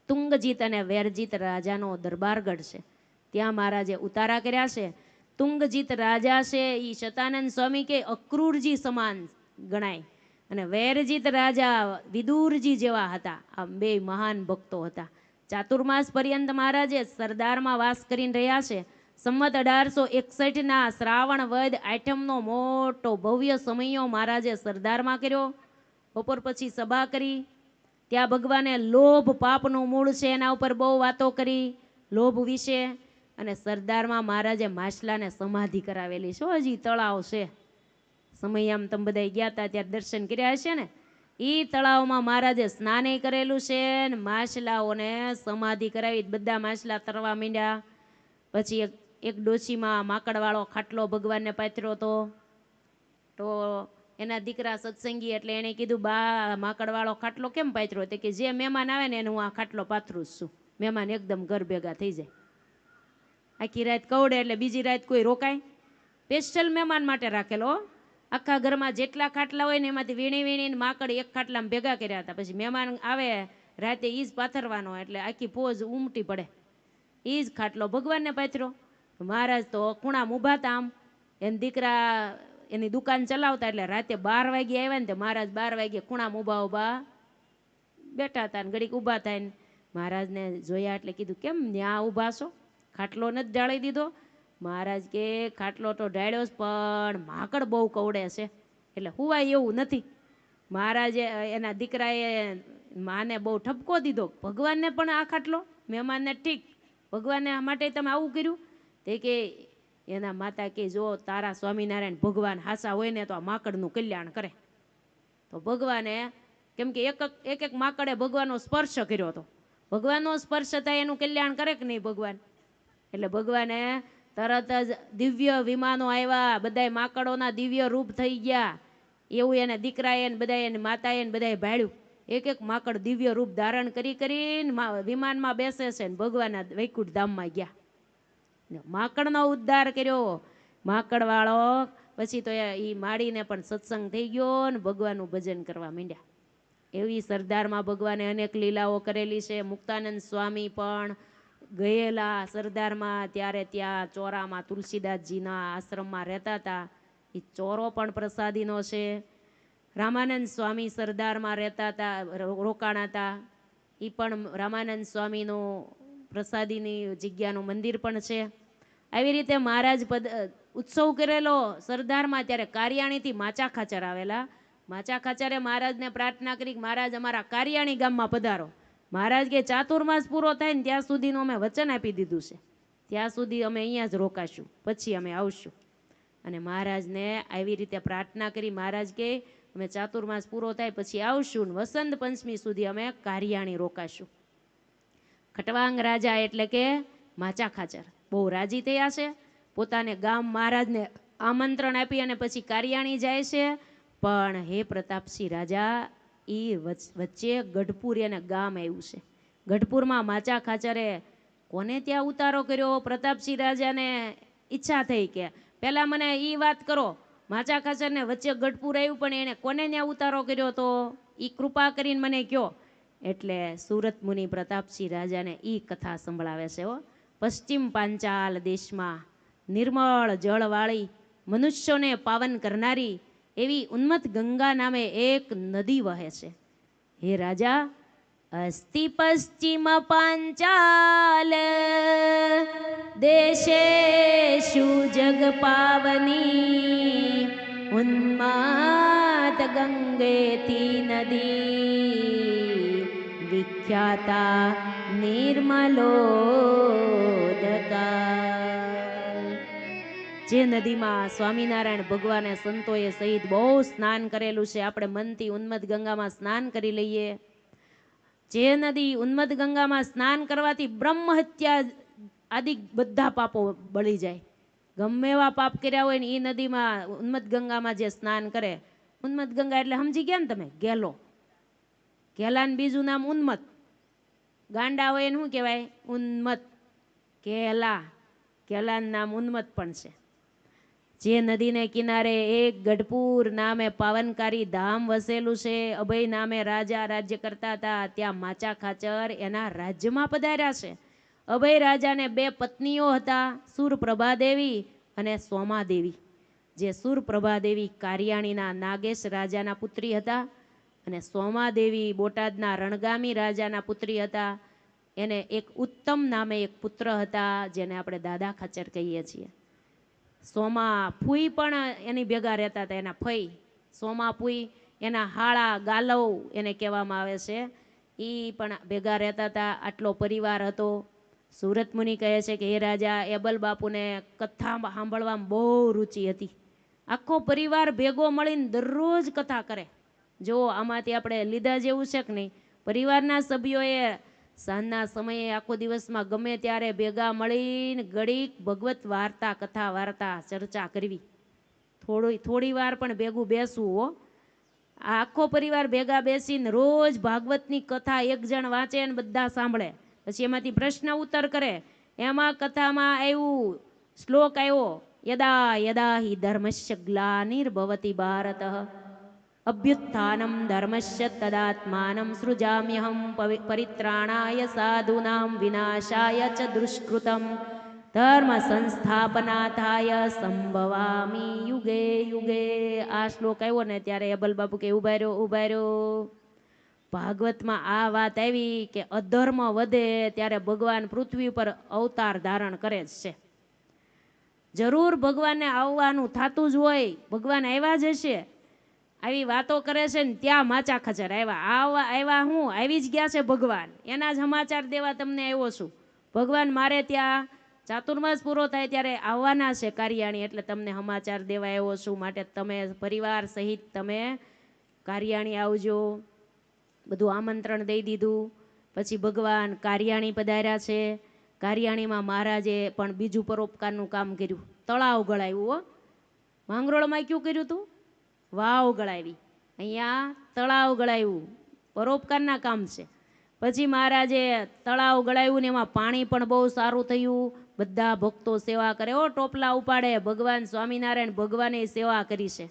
તુંગજીત અને વેરજીત રાજાનો દરબારગઢ છે, ત્યાં મહારાજે ઉતારા કર્યા છે. તુંગજીત રાજા છે એ શતાનંદ સ્વામી કે અક્રૂરજી સમાન ગણાય અને વેરજીત રાજા વિદુરજી જેવા હતા. આ બે મહાન ભક્તો હતા. ચાતુર્માસ પર્યંત મહારાજે સરદારમાં વાસ કરીને રહ્યા છે. સંમત 1861ના શ્રાવણ વદ આઠમનો મોટો ભવ્ય સમયો મહારાજે સરદારમાં કર્યો. બપોર પછી સભા કરી. ત્યાં ભગવાને લોભ પાપનું મૂળ છે એના ઉપર બહુ વાતો કરી, લોભ વિશે. અને સરદારમાં મહારાજે માછલાને સમાધિ કરાવેલી છે. હજી તળાવ છે, સમય આમ તમે બધા ગયા હતા ત્યારે દર્શન કર્યા હશે ને. એ તળાવમાં મહારાજે સ્નાને કરેલું છે ને માછલાઓને સમાધિ કરાવી. બધા માછલા તરવા માંડ્યા. પછી એક ડોશીમાં માકડવાળો ખાટલો ભગવાનને પાથર્યો હતો. તો એના દીકરા સત્સંગી એટલે એને કીધું, બા માકડવાળો ખાટલો કેમ પાથર્યો? તો કે જે મહેમાન આવે ને એને હું આ ખાટલો પાથરું જ છું, મહેમાન એકદમ ઘર ભેગા થઈ જાય. આખી રાત કવડે એટલે બીજી રાત કોઈ રોકાય? સ્પેશિયલ મહેમાન માટે રાખેલો. આખા ઘરમાં જેટલા ખાટલા હોય ને એમાંથી વીણી વીણીને માકડ એક ખાટલામાં ભેગા કર્યા હતા. પછી મહેમાન આવે રાતે ઈ જ પાથરવાનો, એટલે આખી ફોજ ઉમટી પડે. એ જ ખાટલો ભગવાનને પાથર્યો. મહારાજ તો ખૂણામાં ઊભા હતા. આમ એના દીકરા એની દુકાન ચલાવતા, એટલે રાતે 12 વાગે આવ્યા ને મહારાજ 12 વાગે ખૂણામાં ઊભા ઊભા બેઠા હતા. ને ઘડીક ઊભા થાય ને મહારાજને જોયા એટલે કીધું, કેમ ન્યા ઊભા છો? ખાટલો નથી ઢાળી દીધો? મહારાજ કે ખાટલો તો ઢાળ્યો જ, પણ માકડ બહુ કવડે છે એટલે હુવાય એવું નથી. મહારાજે એના દીકરાએ માને બહુ ઠપકો દીધો, ભગવાનને પણ આ ખાટલો? મહેમાનને ઠીક, ભગવાનને માટે તમે આવું કર્યું? તે કે એના માતા કે જો તારા સ્વામિનારાયણ ભગવાન હાસા હોય ને તો આ માકડનું કલ્યાણ કરે. તો ભગવાને કેમ કે એક એક માકડે ભગવાનનો સ્પર્શ કર્યો હતો. ભગવાનનો સ્પર્શ થાય એનું કલ્યાણ કરે કે નહીં ભગવાન? એટલે ભગવાને તરત જ દિવ્ય વિમાનો આવ્યા, બધાય માકડોના દિવ્ય રૂપ થઈ ગયા. એવું એને દીકરાએ ને બધાએ એની માતાએ ને બધાએ ભાળ્યું. એક એક માકડ દિવ્ય રૂપ ધારણ કરીને વિમાનમાં બેસે છે ને ભગવાનના વૈકુંઠ ધામમાં ગયા. માકડનો ઉદ્ધાર કર્યો માકડવાળો. પછી તો એ માડીને પણ સત્સંગ થઈ ગયો ને ભગવાનનું ભજન કરવા માંડ્યા. એવી સરદારમાં ભગવાને અનેક લીલાઓ કરેલી છે. મુક્તાનંદ સ્વામી પણ ગયેલા સરદારમાં, ત્યારે ત્યાં ચોરામાં તુલસીદાસજીના આશ્રમમાં રહેતા હતા. એ ચોરો પણ પ્રસાદીનો છે. રામાનંદ સ્વામી સરદારમાં રહેતા હતા, રોકાણા હતા. એ પણ રામાનંદ સ્વામીનું પ્રસાદીની જગ્યાનું મંદિર પણ છે. આવી રીતે મહારાજ ઉત્સવ કરેલો સરદારમાં, ત્યારે કારિયાણીથી માચા ખાચર આવેલા. માચા ખાચરે મહારાજને પ્રાર્થના કરી કે મહારાજ અમારા કારિયાણી ગામમાં પધારો. મહારાજ કે ચાતુર્માસ પૂરો થાય ને ત્યાં સુધીનું અમે વચન આપી દીધું છે, ત્યાં સુધી અમે અહીંયા જ રોકાશું, પછી અમે આવશું. અને મહારાજને આવી રીતે પ્રાર્થના કરી. મહારાજ કે અમે ચાતુર્માસ પૂરો થાય પછી આવશું, ને વસંત પંચમી સુધી અમે કારિયાણી રોકાશું. ખટવાંગ રાજા એટલે કે માચા ખાચર બહુ રાજી થયા છે. પોતાને ગામ મહારાજને આમંત્રણ આપી અને પછી કારિયાણી જાય છે. પણ હે પ્રતાપસિંહ રાજા, એ વચ્ચે ગઢપુર એને ગામ આવ્યું છે. ગઢપુરમાં માચા ખાચરે કોને ત્યાં ઉતારો કર્યો? પ્રતાપસિંહ રાજાને ઈચ્છા થઈ કે પહેલાં મને એ વાત કરો, માચા ખાચરને વચ્ચે ગઢપુર આવ્યું, પણ એણે કોને ત્યાં ઉતારો કર્યો? તો એ કૃપા કરીને મને કહો. એટલે સુરત મુનિ પ્રતાપસિંહ રાજાને એ કથા સંભળાવે છે. પશ્ચિમ પાંચાલ દેશમાં નિર્મળ જળવાળી, મનુષ્યોને પાવન કરનારી એવી ઉન્મત્ત ગંગા નામે એક નદી વહે છે. હે રાજા, અસ્તિ પશ્ચિમ પાંચાલ દેશેષુ જગ પાવની, ઉન્માદ ગંગેતી નદી વિખ્યાતા નિર્મલોદકા. જે નદીમાં સ્વામિનારાયણ ભગવાને સંતોએ સહિત બહુ સ્નાન કરેલું છે. આપણે મનથી ઉન્મત્ત ગંગામાં સ્નાન કરી લઈએ. જે નદી ઉન્મત્ત ગંગામાં સ્નાન કરવાથી બ્રહ્મ હત્યા આદિ બધા પાપો બળી જાય. ગમે એવા પાપ કર્યા હોય ને એ નદીમાં ઉન્મત્ત ગંગામાં જે સ્નાન કરે, ઉન્મત્ત ગંગા એટલે સમજી ગયા ને તમે, ગેલો. ગેલાનું બીજું નામ ઉન્મત્ત. ગાંડા હોય એને શું કહેવાય? ઉન્મત્ત. કેલા, કેલાનું નામ ઉન્મત્ત પણ છે. જે નદીને કિનારે એક ગઢપુર નામે પાવનકારી ધામ વસેલું છે. અભય નામે રાજા રાજ્ય કરતા હતા. ત્યાં માચા ખાચર એના રાજ્યમાં પધાર્યા છે. અભય રાજાને 2 પત્નીઓ હતા, સુરપ્રભાદેવી અને સોમાદેવી. જે સુરપ્રભાદેવી કારિયાણીના નાગેશ રાજાના પુત્રી હતા, અને સોમાદેવી બોટાદના રણગામી રાજાના પુત્રી હતા. એને એક ઉત્તમ નામે એક પુત્ર હતા, જેને આપણે દાદા ખાચર કહીએ છીએ. સોમા ફૂઈ પણ એની ભેગા રહેતા હતા, એના ફઈ સોમા ફૂઈ, એના હાળા ગાલવ એને કહેવામાં આવે છે, એ પણ ભેગા રહેતા હતા. આટલો પરિવાર હતો. સુરત મુનિ કહે છે કે હે રાજા, એબલ બાપુને કથા સાંભળવામાં બહુ રુચિ હતી. આખો પરિવાર ભેગો મળીને દરરોજ કથા કરે. જો આમાંથી આપણે લીધા જેવું છે કે નહીં? પરિવારના સભ્યોએ સાંજના સમયે આખો દિવસમાં ગમે ત્યારે ભેગા મળીને ઘડીક ભગવત વાર્તા, કથા વાર્તા ચર્ચા કરવી. થોડી વાર પણ ભેગું બેસવું હો. આખો પરિવાર ભેગા બેસીને રોજ ભાગવતની કથા એક જણ વાંચે અને બધા સાંભળે. પછી એમાંથી પ્રશ્ન ઉત્તર કરે. એમાં કથામાં આવ્યું, શ્લોક આવ્યો, યદા યદા હિ ધર્મસ્ય ગ્લાનિર્ભવતિ ભારત અભ્યુત્થાનમ ધર્મસ્ય તદાત્માનમ સૃજામ્યહમ પરિત્રાણાય સાધૂનામ વિનાશાય ચ દુષ્કૃતમ ધર્મ સંસ્થાપનાથાય સંભવામી યુગે યુગે. આ શ્લોક આવ્યો ને ત્યારે અબલ બાપુ કે ઉભા રહ્યો. ભાગવતમાં આ વાત આવી કે અધર્મ વધે ત્યારે ભગવાન પૃથ્વી પર અવતાર ધારણ કરે જ છે. જરૂર ભગવાનને આવવાનું થતું જ હોય. ભગવાન આવ્યા જ હશે. આવી વાતો કરે છે ને ત્યાં માચા ખચર આવ્યા હું આવી જ ગયા છે ભગવાન. એના જ સમાચાર દેવા તમને આવ્યો છું. ભગવાન મારે ત્યાં ચાતુર્માસ પૂરો થાય ત્યારે આવવાના છે કારિયાણી, એટલે તમને સમાચાર દેવા આવ્યો છું. માટે તમે પરિવાર સહિત તમે કારિયાણી આવજો. બધું આમંત્રણ દઈ દીધું. પછી ભગવાન કારિયાણી પધાર્યા છે. કારિયાણીમાં મહારાજે પણ બીજું પરોપકારનું કામ કર્યું. તળાવ ગળાવ્યું હો. માંગરોળમાં કયું કર્યું હતું? વાવ ગળાવી. અહીંયા તળાવ ગળાવ્યું. પરોપકારના કામ છે. પછી મહારાજે તળાવ ગળાવ્યું ને એમાં પાણી પણ બહુ સારું થયું. બધા ભક્તો સેવા કરે. ટોપલા ઉપાડે. ભગવાન સ્વામિનારાયણ ભગવાને સેવા કરી છે.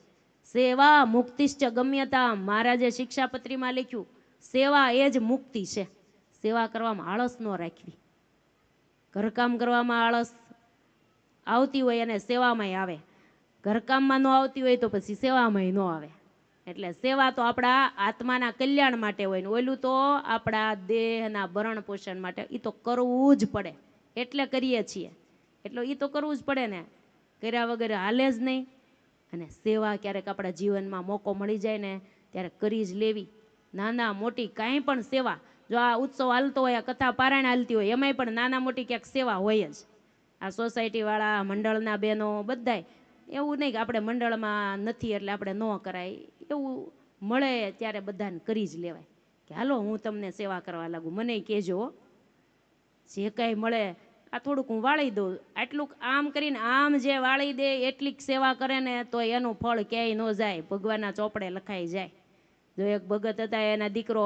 સેવા મુક્તિશ્ચ ગમ્યતા. મહારાજે શિક્ષાપત્રીમાં લખ્યું સેવા એ જ મુક્તિ છે. સેવા કરવામાં આળસ ન રાખવી. ઘરકામ કરવામાં આળસ આવતી હોય અને સેવામાંય આવે. ઘરકામમાં ન આવતી હોય તો પછી સેવામાંય ન આવે. એટલે સેવા તો આપણા આત્માના કલ્યાણ માટે હોય ને ઓલું તો આપણા દેહના ભરણ પોષણ માટે. એ તો કરવું જ પડે એટલે કરીએ છીએ. એટલે એ તો કરવું જ પડે ને, કર્યા વગર હાલે જ નહીં. અને સેવા ક્યારેક આપણા જીવનમાં મોકો મળી જાય ને ત્યારે કરી જ લેવી. નાના મોટી કાંઈ પણ સેવા, જો આ ઉત્સવ હાલતો હોય, આ કથા પારાયણ હાલતી હોય, એમાંય પણ નાના મોટી ક્યાંક સેવા હોય જ. આ સોસાયટીવાળા, મંડળના બહેનો બધાય, એવું નહીં કે આપણે મંડળમાં નથી એટલે આપણે ન કરાય. એવું મળે ત્યારે બધાને કરી જ લેવાય કે હાલો હું તમને સેવા કરવા લાગુ, મને કહેજો. જે કાંઈ મળે આ થોડુંક હું વાળી દઉં, આટલુંક આમ કરીને આમ જે વાળી દે એટલીક સેવા કરે ને તો એનું ફળ ક્યાંય ન જાય, ભગવાનના ચોપડે લખાઈ જાય. જો એક ભગત હતા, એના દીકરો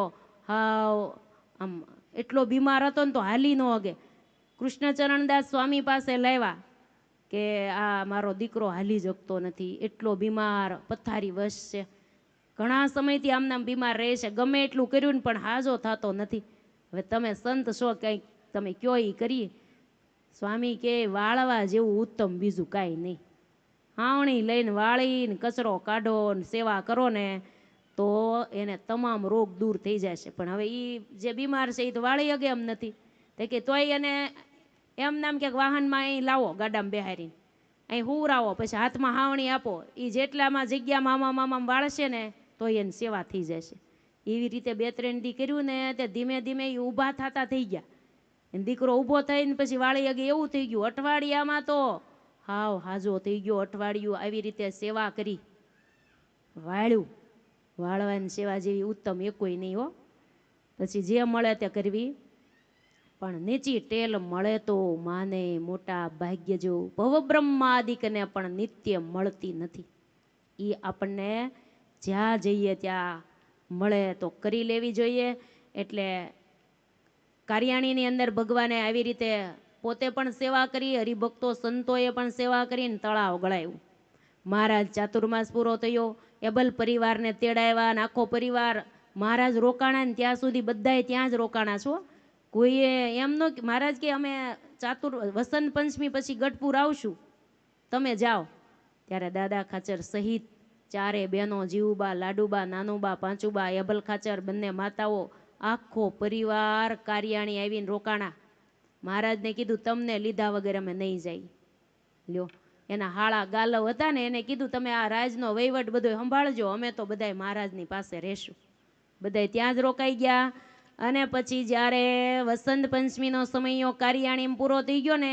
હાવ આમ એટલો બીમાર હતો ને તો હાલી ન હગે. કૃષ્ણચરણદાસ સ્વામી પાસે લાવ્યા કે આ મારો દીકરો હાલી શકતો નથી, એટલો બીમાર, પથારી વશ છે, ઘણા સમયથી આમનામ બીમાર રહે છે, ગમે એટલું કર્યું ને પણ હાજો થતો નથી. હવે તમે સંત છો, કંઈક તમે કયો એ કરીએ. સ્વામી કે વાળવા જેવું ઉત્તમ બીજું કાંઈ નહીં. હાવણી લઈને વાળીને કચરો કાઢો ને સેવા કરો ને તો એને તમામ રોગ દૂર થઈ જશે. પણ હવે એ જે બીમાર છે એ તો વાળી હગે એમ નથી. તે કે તોય એને એમ નામ કે વાહનમાં અહીં લાવો, ગાડામાં બેહારીને અહીં હુરાવો, પછી હાથમાં હાવણી આપો, એ જેટલામાં જગ્યા મામા મામા વાળશે ને તો એની સેવા થઈ જશે. એવી રીતે 2-3 દી કર્યું ને તે ધીમે ધીમે એ ઊભા થતા થઈ ગયા. એને દીકરો ઊભો થઈને પછી વાળી હગે એવું થઈ ગયું. અઠવાડિયામાં તો હાવ હાજો થઈ ગયો. અઠવાડિયું આવી રીતે સેવા કરી, વાળ્યું. વાળવાની સેવા જેવી ઉત્તમ એ કોઈ નહીં હો. પછી જે મળે તે કરવી, પણ નીચી ટેલ મળે તો માને મોટા ભાગ્ય જો. ભવબ્રહ્માદિકને પણ નિત્ય મળતી નથી. એ આપણને જ્યાં જઈએ ત્યાં મળે તો કરી લેવી જોઈએ. એટલે કાર્યાણીની અંદર ભગવાને આવી રીતે પોતે પણ સેવા કરી, હરિભક્તો સંતોએ પણ સેવા કરીને તળાવ ગળાયું. મહારાજ ચાતુર્માસ પૂરો થયો, એબલ પરિવારને તેડાવ્યા અને આખો પરિવાર મહારાજ રોકાણા ને ત્યાં સુધી બધાય ત્યાં જ રોકાણા છો. કોઈએ એમ ન, મહારાજ કે અમે વસંત પંચમી પછી ગઢપુર આવશું, તમે જાઓ. ત્યારે દાદા ખાચર સહિત 4 બહેનો, જીવુબા, લાડુબા, નાનુબા, પાંચુબા, એબલ ખાચર, બંને માતાઓ, આખો પરિવાર કાર્યાણી આવીને રોકાણા. મહારાજને કીધું તમને લીધા વગર અમે નહીં જાય. લ્યો, એના હાળા ગાલવ હતા ને એને કીધું તમે આ રાજનો વહીવટ બધો સંભાળજો, અમે તો બધાય મહારાજની પાસે રહેશું. બધાય ત્યાં જ રોકાઈ ગયા. અને પછી જ્યારે વસંત પંચમીનો સમયો કાર્યાણીમાં પૂરો થઈ ગયો ને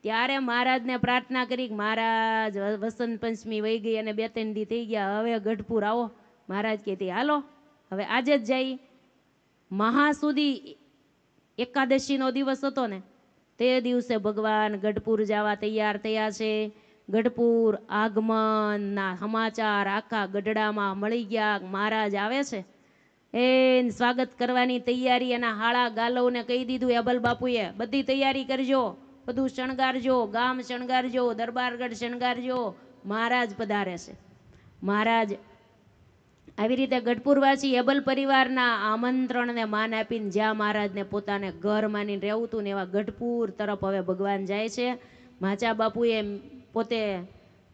ત્યારે મહારાજને પ્રાર્થના કરી કે મહારાજ વસંત પંચમી વહી ગઈ અને 2-3 દી થઈ ગયા, હવે ગઢપુર આવો. મહારાજ કહેતી હાલો હવે આજે જ જઈ. મહાસુદી એકાદશીનો દિવસ હતો ને તે દિવસે ભગવાન ગઢપુર જવા તૈયાર થયા છે. ગઢપુર આગમનના સમાચાર આખા ગઢડામાં મળી ગયા. મહારાજ આવે છે, એ સ્વાગત કરવાની તૈયારી. એના હાળા ગાલવને કહી દીધું એબલ બાપુએ બધી તૈયારી કરજો, બધું શણગારજો, ગામ શણગારજો, દરબારગઢ શણગારજો, મહારાજ પધારે છે. મહારાજ આવી રીતે ગઢપુરવાસી એબલ પરિવારના આમંત્રણને માન આપીને જ્યાં મહારાજને પોતાને ઘર માનીને રહેવું હતું ને એવા ગઢપુર તરફ હવે ભગવાન જાય છે. માચા બાપુએ પોતે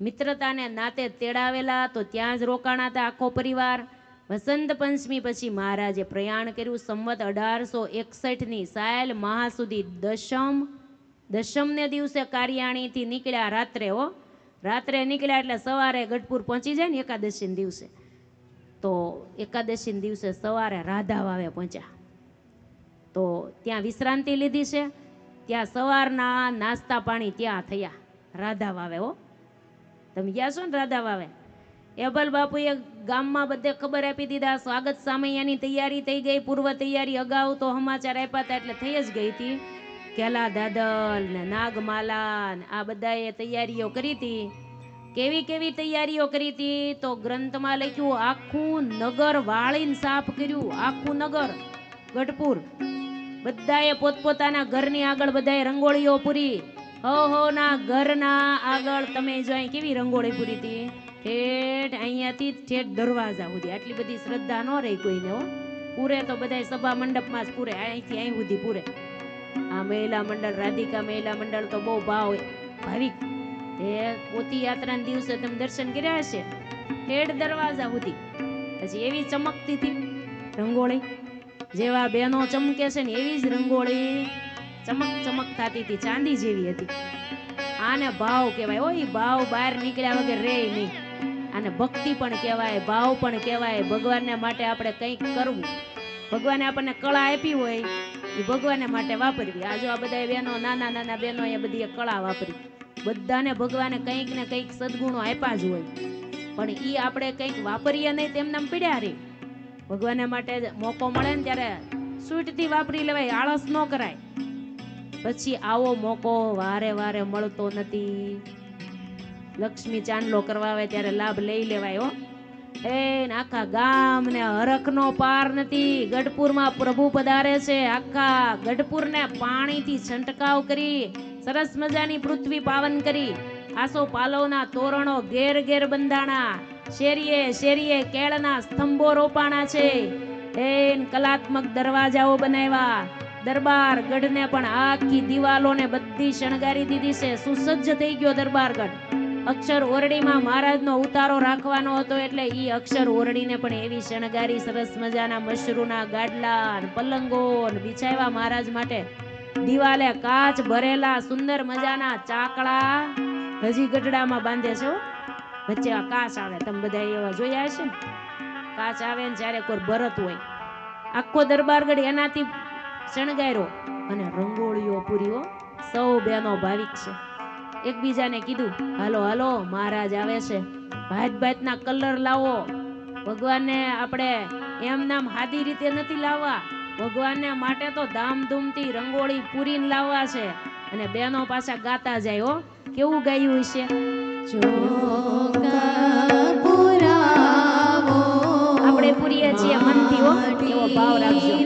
મિત્રતાને નાતે તેડાવેલા તો ત્યાં જ રોકાણા હતા આખો પરિવાર. વસંત પંચમી પછી મહારાજે પ્રયાણ કર્યું. સંવત 1861ની સાલ મહાસુદી દશમને દિવસે કાર્યાણીથી નીકળ્યા. રાત્રે રાત્રે નીકળ્યા એટલે સવારે ગઢપુર પહોંચી જાય ને એકાદશી દિવસે. તો એકાદશી દિવસે સવારે રાધા વાવે પહોંચ્યા. તો ત્યાં વિશ્રાંતિ લીધી છે. ત્યાં સવારના નાસ્તા પાણી ત્યાં થયા રાધા વાવે. તમે ગયા છો ને રાધા વાવે? એબલ બાપુએ ગામમાં બધે ખબર આપી દીધા. સ્વાગત સામૈયાની તૈયારી થઈ ગઈ. પૂર્વ તૈયારી અગાઉ તો સમાચાર આપ્યા હતા એટલે થઈ જ ગઈ હતી. કેલા દાદલ ને નાગમાલા ને આ બધાએ તૈયારીઓ કરી હતી. કેવી કેવી તૈયારીઓ કરી હતી તો ગ્રંથમાં લખ્યું આખું નગર વાળીને સાફ કર્યું. આખું નગર ગઢપુર બધાએ પોતપોતાના ઘરની આગળ બધાએ રંગોળીઓ પૂરી. હો ના ઘરના આગળ તમે જો અહીં કેવી રંગોળી પૂરી હતી. ઠેઠ અહીંયાથી ઠેઠ દરવાજા સુધી આટલી બધી શ્રદ્ધા ન રહી કોઈને હો. પૂરે તો બધાય સભા મંડપમાં જ પૂરે, અહીંથી અહીં સુધી પૂરે. આ મહિલા મંડળ, રાધિકા મહિલા મંડળ તો બહુ ભાવિક. તે પોતી યાત્રાના દિવસે તમે દર્શન કર્યા હશે ઠેઠ દરવાજા સુધી. પછી એવી ચમકતી હતી રંગોળી, જેવા બહેનો ચમકે છે ને એવી જ રંગોળી ચમક થતી હતી, ચાંદી જેવી હતી. આને ભાવ કહેવાય. ઓ ઈ ભાવ બહાર નીકળ્યા વગર રે નહીં. આને ભક્તિ પણ કહેવાય, ભાવ પણ કહેવાય. ભગવાનને માટે આપણે કંઈક કરવું. ભગવાને આપણને કળા આપી હોય એ ભગવાનને માટે વાપરવી. આ જો આ બધા બહેનો, નાના બહેનો એ બધી કળા વાપરી. બધાને ભગવાને કંઈક ને કંઈક સદગુણો આપ્યા જ હોય, પણ ઈ આપણે કંઈક વાપરીએ નહીં તેમને પીડ્યા રે. ભગવાનને માટે મોકો મળે ને ત્યારે સૂટથી વાપરી લેવાય, આળસ ન કરાય. પછી આવો મોકો વારે વારે મળતો નથી. લક્ષ્મી ચાંદલો કરવા આવે ત્યારે લાભ લઈ લેવાય હો. આખા ગામને હરખનો પાર નથી. ગઢપુરમાં પ્રભુ પધારે છે. આખા ગઢપુરને પાણીથી છંટકાવ કરી સરસ મજાની પૃથ્વી પાવન કરી. આસો પાલવના તોરણો ઘેર ઘેર બંધાણા. શેરીએ શેરીએ કેળના સ્તંભો રોપાણા છે. કલાત્મક દરવાજાઓ બનાવ્યા. દરબાર ગઢને પણ આખી દિવાલોને બધી શણગારી દીધી છે. સુસજ્જ થઈ ગયો દરબાર ગઢ. અક્ષર ઓરડીમાં મહારાજનો ઉતારો રાખવાનો હતો એટલે ઈ અક્ષર ઓરડીને પણ એવી શણગારી. સરસ મજાના મશરૂના ગાડલા, પલંગો બિછાવ્યા મહારાજ માટે. દિવાલે કાચ ભરેલા સુંદર મજાના ચાકડા હજી ગઢડામાં બાંધે છે. વચ્ચે આ કાચ આવે, તમે બધા એવા જોયા હશે ને. કાચ આવે ને જ્યારે કોઈ ભરત હોય, આખો દરબારગઢ એનાથી શણગાર્યો અને રંગોળીઓ પૂરીઓ. સૌ બહેનો ભાવિક છે. એકબીજાને કીધું, હાલો હાલો મહારાજ આવે છે, ભાતના કલર લાવો. ભગવાનને આપણે એમ નામ હાદી રીતે નથી લાવવા. ભગવાનને માટે તો ધામધૂમથી રંગોળી પૂરીને લાવવા છે. અને બહેનો પાછા ગાતા જાય હો. કેવું ગાયું હશે? આપણે પૂરીએ છીએ મનથી હો, એવો ભાવ રાખજો.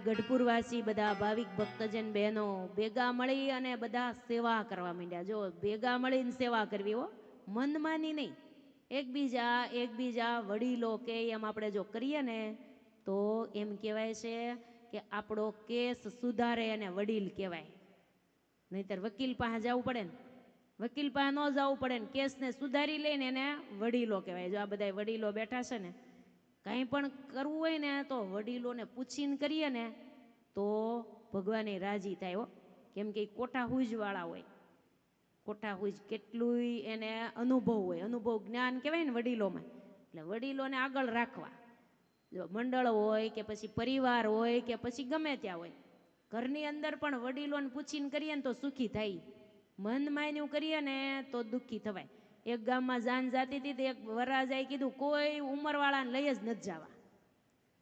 ગઢપુરવાસી બધા ભાવિક ભક્તજન બહેનો ભેગા મળી અને બધા સેવા કરવા માંડ્યા. જો ભેગા મળીને સેવા કરવી હો, મનમાની નહીં. એકબીજા વડીલો કે એમ આપણે જો કરીએ ને તો એમ કહેવાય છે કે આપણો કેસ સુધારે અને વડીલ કહેવાય. નહીતર વકીલ પાસે જવું પડે ને, વકીલ પાસે ન જવું પડે ને, કેસને સુધારી લઈને એને વડીલો કહેવાય. જો આ બધા વડીલો બેઠા છે ને, કંઈ પણ કરવું હોય ને તો વડીલોને પૂછીને કરીએ ને તો ભગવાને રાજી થાય હો. કેમ કે કોઠા હુજવાળા હોય, કોઠા હુજ કેટલું એને અનુભવ હોય, અનુભવ જ્ઞાન કહેવાય ને વડીલોમાં. એટલે વડીલોને આગળ રાખવા. જો મંડળ હોય કે પછી પરિવાર હોય કે પછી ગમે ત્યાં હોય, ઘરની અંદર પણ વડીલોને પૂછીને કરીએ ને તો સુખી થાય. મન માન્યું કરીએ ને તો દુઃખી થવાય. એક ગામમાં જાન જાતી હતી તો એક વરરાજાએ કીધું કોઈ ઉંમરવાળાને લઈ જ નથી જવા.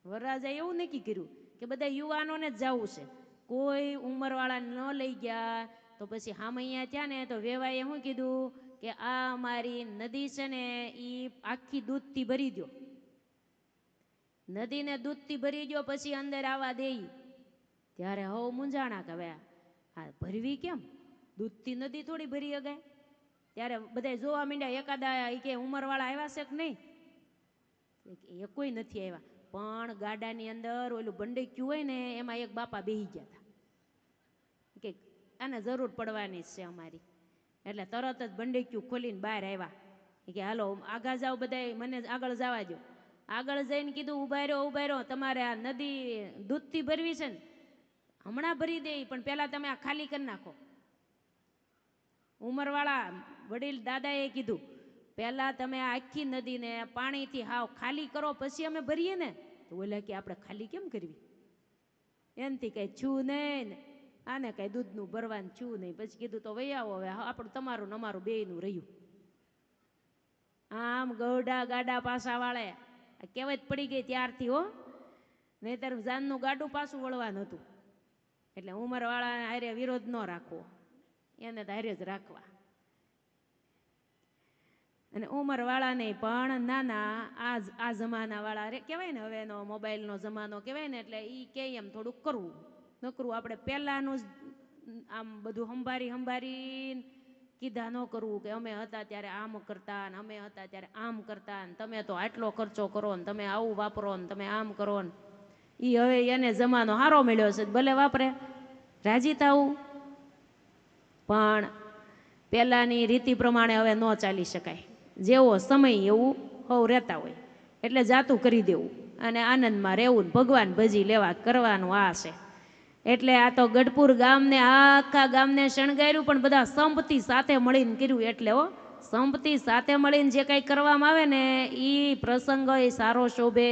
વરરાજાએ એવું નક્કી કર્યું કે બધા યુવાનોને જ જવું છે, કોઈ ઉંમરવાળાને ન લઈ ગયા. તો પછી હામૈયા થયા ને તો વેવાએ શું કીધું કે આ અમારી નદી છે ને એ આખી દૂધથી ભરી દો, નદીને દૂધથી ભરી દો પછી અંદર આવવા દે. ત્યારે હવ મૂંઝાણા કે હવે આ ભરવી કેમ, દૂધથી નદી થોડી ભરી અગાય. ત્યારે બધા જોવા માંડ્યા, એકાદા કે ઉંમરવાળા આવ્યા છે કે નહીં, એ કોઈ નથી આવ્યા. પણ ગાડાની અંદર ઓલું બંડેક્યું હોય ને એમાં એક બાપા બેહી ગયા હતા કે આને જરૂર પડવાની જ છે અમારી. એટલે તરત જ બંડેક્યું ખોલીને બહાર આવ્યા કે હાલો આગળ જાઓ, બધા મને આગળ જવા દો. આગળ જઈને કીધું ઉભા રહ્યો, તમારે આ નદી દૂધથી ભરવી છે ને, હમણાં ભરી દે, પણ પહેલા તમે આ ખાલી કરી નાખો. ઉંમરવાળા વડીલ દાદાએ કીધું પહેલા તમે આખી નદીને પાણીથી હાવ ખાલી કરો પછી અમે ભરીએ ને. તો ઓલા કે આપણે ખાલી કેમ કરવી, એનથી કઈ છું નહીં ને, આને કઈ દૂધનું ભરવાનું છું નહીં. પછી કીધું તો વહી આવો, હવે આપણું તમારું ને અમારું બેયનું રહ્યું. આમ ગૌડા ગાડા પાસા વાળે કહેવત પડી ગઈ ત્યારથી હો, નહીતર જાનનું ગાડું પાછું વળવાનું હતું. એટલે ઉંમરવાળાને હારે વિરોધ ન રાખવો, એને તો હારે જ રાખવા. અને ઉંમરવાળાને પણ નાના આ જમાનાવાળા કહેવાય ને, હવે એનો મોબાઈલનો જમાનો કહેવાય ને, એટલે એ કે એમ થોડુંક કરવું. નકરું આપણે પહેલાંનું જ આમ બધું સંભારી કીધા ન કરવું કે અમે હતા ત્યારે આમ કરતા ને, અમે હતા ત્યારે આમ કરતા ને, તમે તો આટલો ખર્ચો કરો ને, તમે આવું વાપરો ને, તમે આમ કરો ને. એ હવે એને જમાનો સારો મળ્યો છે, ભલે વાપરે, રાજી થવું. પણ પહેલાંની રીતિ પ્રમાણે હવે ન ચાલી શકાય. જેવો સમય એવું હવ રહેતા હોય એટલે જાતું કરી દેવું અને આનંદમાં રહેવું, ભગવાન ભજી લેવા કરવાનું આ છે. એટલે આ તો ગઢપુર ગામને આખા ગામને શણગાર્યું, પણ બધા સંપતિ સાથે મળીને કર્યું. એટલે સંપતિ સાથે મળીને જે કંઈ કરવામાં આવે ને એ પ્રસંગ એ સારો શોભે.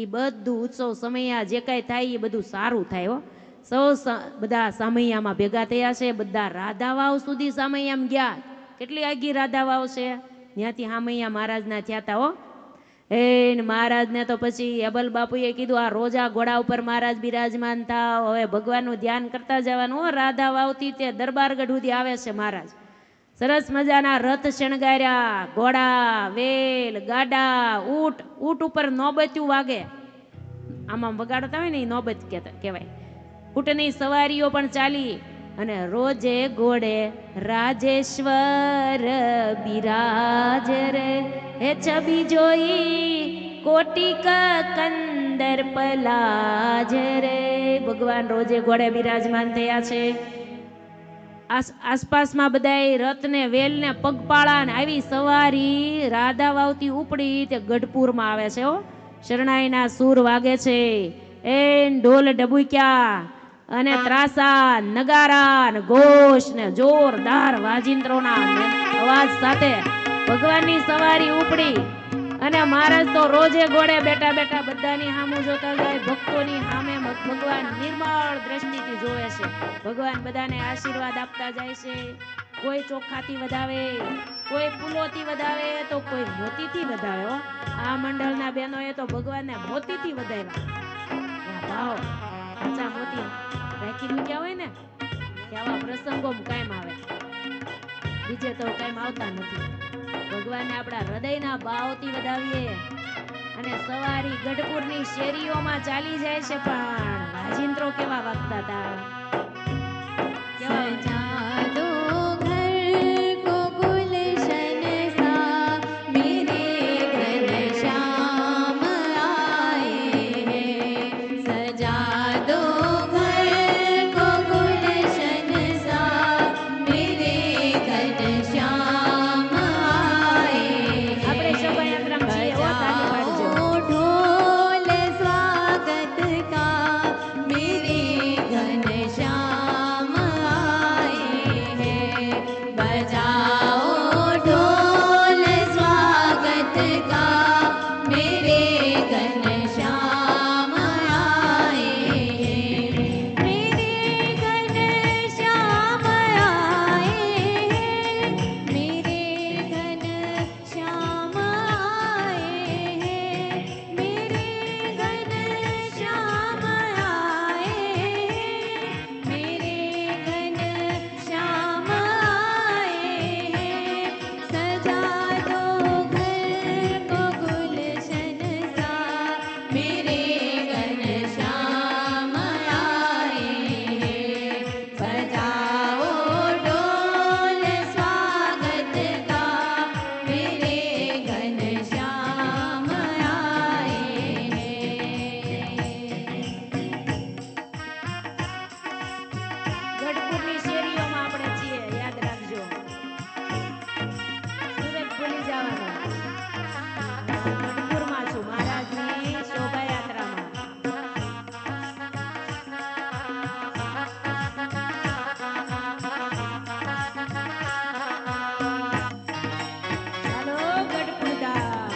એ બધું ઉત્સવ સમયા જે કાંઈ થાય એ બધું સારું થાય. સૌ બધા સામૈયામાં ભેગા થયા છે, બધા રાધાવાવ સુધી સામૈયામાં ગયા. કેટલી આગી રાધાવાવ છે, ત્યાંથી સામૈયા મહારાજના થયા હતા. એ મહારાજને તો પછી અબલ બાપુએ કીધું આ રોજા ઘોડા ઉપર મહારાજ બિરાજમાન થાવ, હવે ભગવાનનું ધ્યાન કરતા જવાનું. રાધા વાવથી તે દરબારગઢ સુધી આવે છે મહારાજ. સરસ મજાના રથ શણગાર્યા, ઘોડા વેલ ગાડા ઊંટ ઉપર નોબત્યું વાગે, આમાં વગાડતા હોય ને એ નોબત કહેવાય. ઊંટની સવારીઓ પણ ચાલી અને રોજે ઘોડે રાજેશ્વર બિરાજ રે, હે છબી જોઈ કોટિક કંદર પલાજ રે. ભગવાન રોજે ઘોડે બિરાજમાન થયા છે. આસપાસમાં બધાય રથને વેલને પગપાળા ને આવી સવારી રાધા વાવથી ઉપડી તે ગઢપુરમાં આવે છે. શરણાઈના સૂર વાગે છે, એ ઢોલ ડબુક્યા અને ત્રાસા નગારા ને ઘોષ ને જોરદાર વાજિંત્રોના અવાજ સાથે ભગવાનની સવારી ઉપડી. અને મહારાજ તો રોજે ઘોડે બેઠા બેઠા બધાની સામું જોતા જાય, ભક્તોની સામે ભગવાન નિર્મળ દ્રષ્ટિથી જોવે છે. ભગવાન બધાને આશીર્વાદ આપતા જાય છે. કોઈ ચોખાથી વધાવે, કોઈ ફૂલોથી વધાવે, તો કોઈ મોતીથી વધાવે. આ મંડળના બહેનોએ તો ભગવાનને મોતીથી વધાવ્યા. ભાવ કાચા મોતી રાખી મૂક્યા હોય ને કે આવા પ્રસંગોમાં કાયમ આવે, બીજે તો કાયમ આવતા નથી. ભગવાનને આપણા હૃદયના ભાવથી વધાવીએ. અને સવારી ગઢપુરની શેરીઓમાં ચાલી જાય છે, પણ વાજિંત્રો કેવા વાગતા હતા કેવા सजा दो घर को गुलशन सा मेरे घनश्याम आए हैं सजा दो घर को गुलशन सा मेरे घनश्याम आए આપણે શોભાયાત્રામાં છીએ હો, તાળી પાડજો. ढोल स्वागत का मेरे घनश्याम आए हैं बजाओ ढोल स्वागत का मेरे घनश्याम आए हैं मेरे घनश्याम आए हैं मेरे घनश्याम आए हैं मेरे घनश्याम आए हैं मेरे घनश्याम आए हैं सजा दो घर को गुलशन सा मेरे घनश्याम आए हैं बजाओ ढोल स्वागत का मेरे घनश्याम आए हैं ગઢપુરની શેરીઓમાં આપણે છીએ યાદ રાખજો સુરત ભૂલી જવાનું ગઢપુરમાં છું મહારાજની શોભાયાત્રામાં ચાલો ગઢપુર ધામ.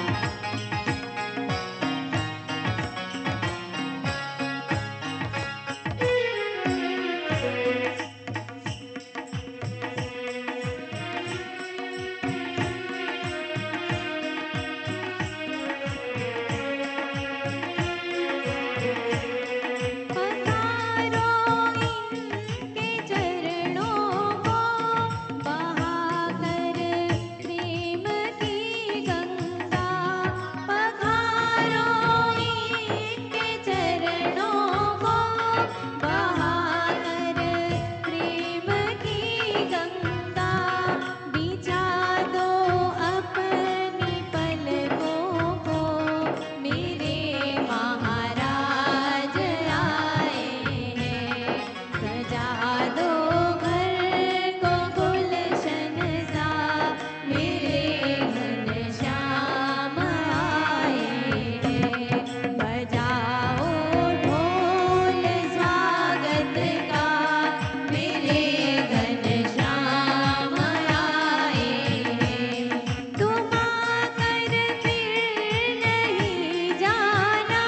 पधारो इनके चरणों को बहाकर प्रेम की गंगा पधारो इनके चरणों को बहाकर प्रेम की गंगा बिछा दो अपनी पलकों को मेरे महाराज आए हैं सजा दो घर को गुलशन सा मेरे घनश्याम आए हैं बजाओ ढोल स्वागत का मेरे घनश्याम आए हैं तुम आकर फिर नहीं जाना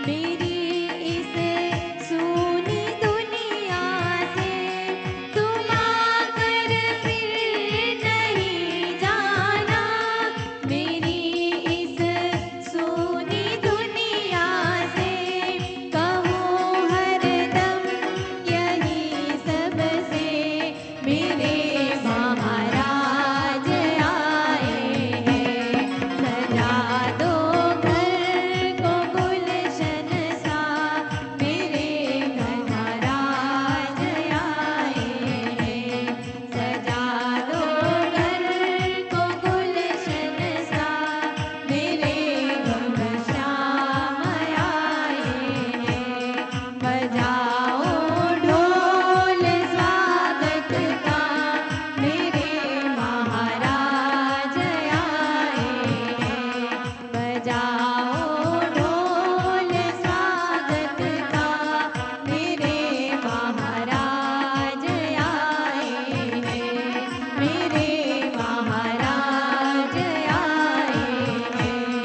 मेरी इस सूनी दुनिया से तुम आकर फिर नहीं जाना मेरी इस सूनी दुनिया से कहो हरदम यही सबसे मेरे महाराज आए हैं सजा दो घर को गुलशन सा मेरे महाराज आए हैं सजा दो घर को गुलशन सा मेरे घनश्याम आए हैं बजाओ ढोल स्वागत का मेरे महाराज आए हैं बजाओ ढोल स्वागत का मेरे महाराज आए हैं मेरे महाराज आए हैं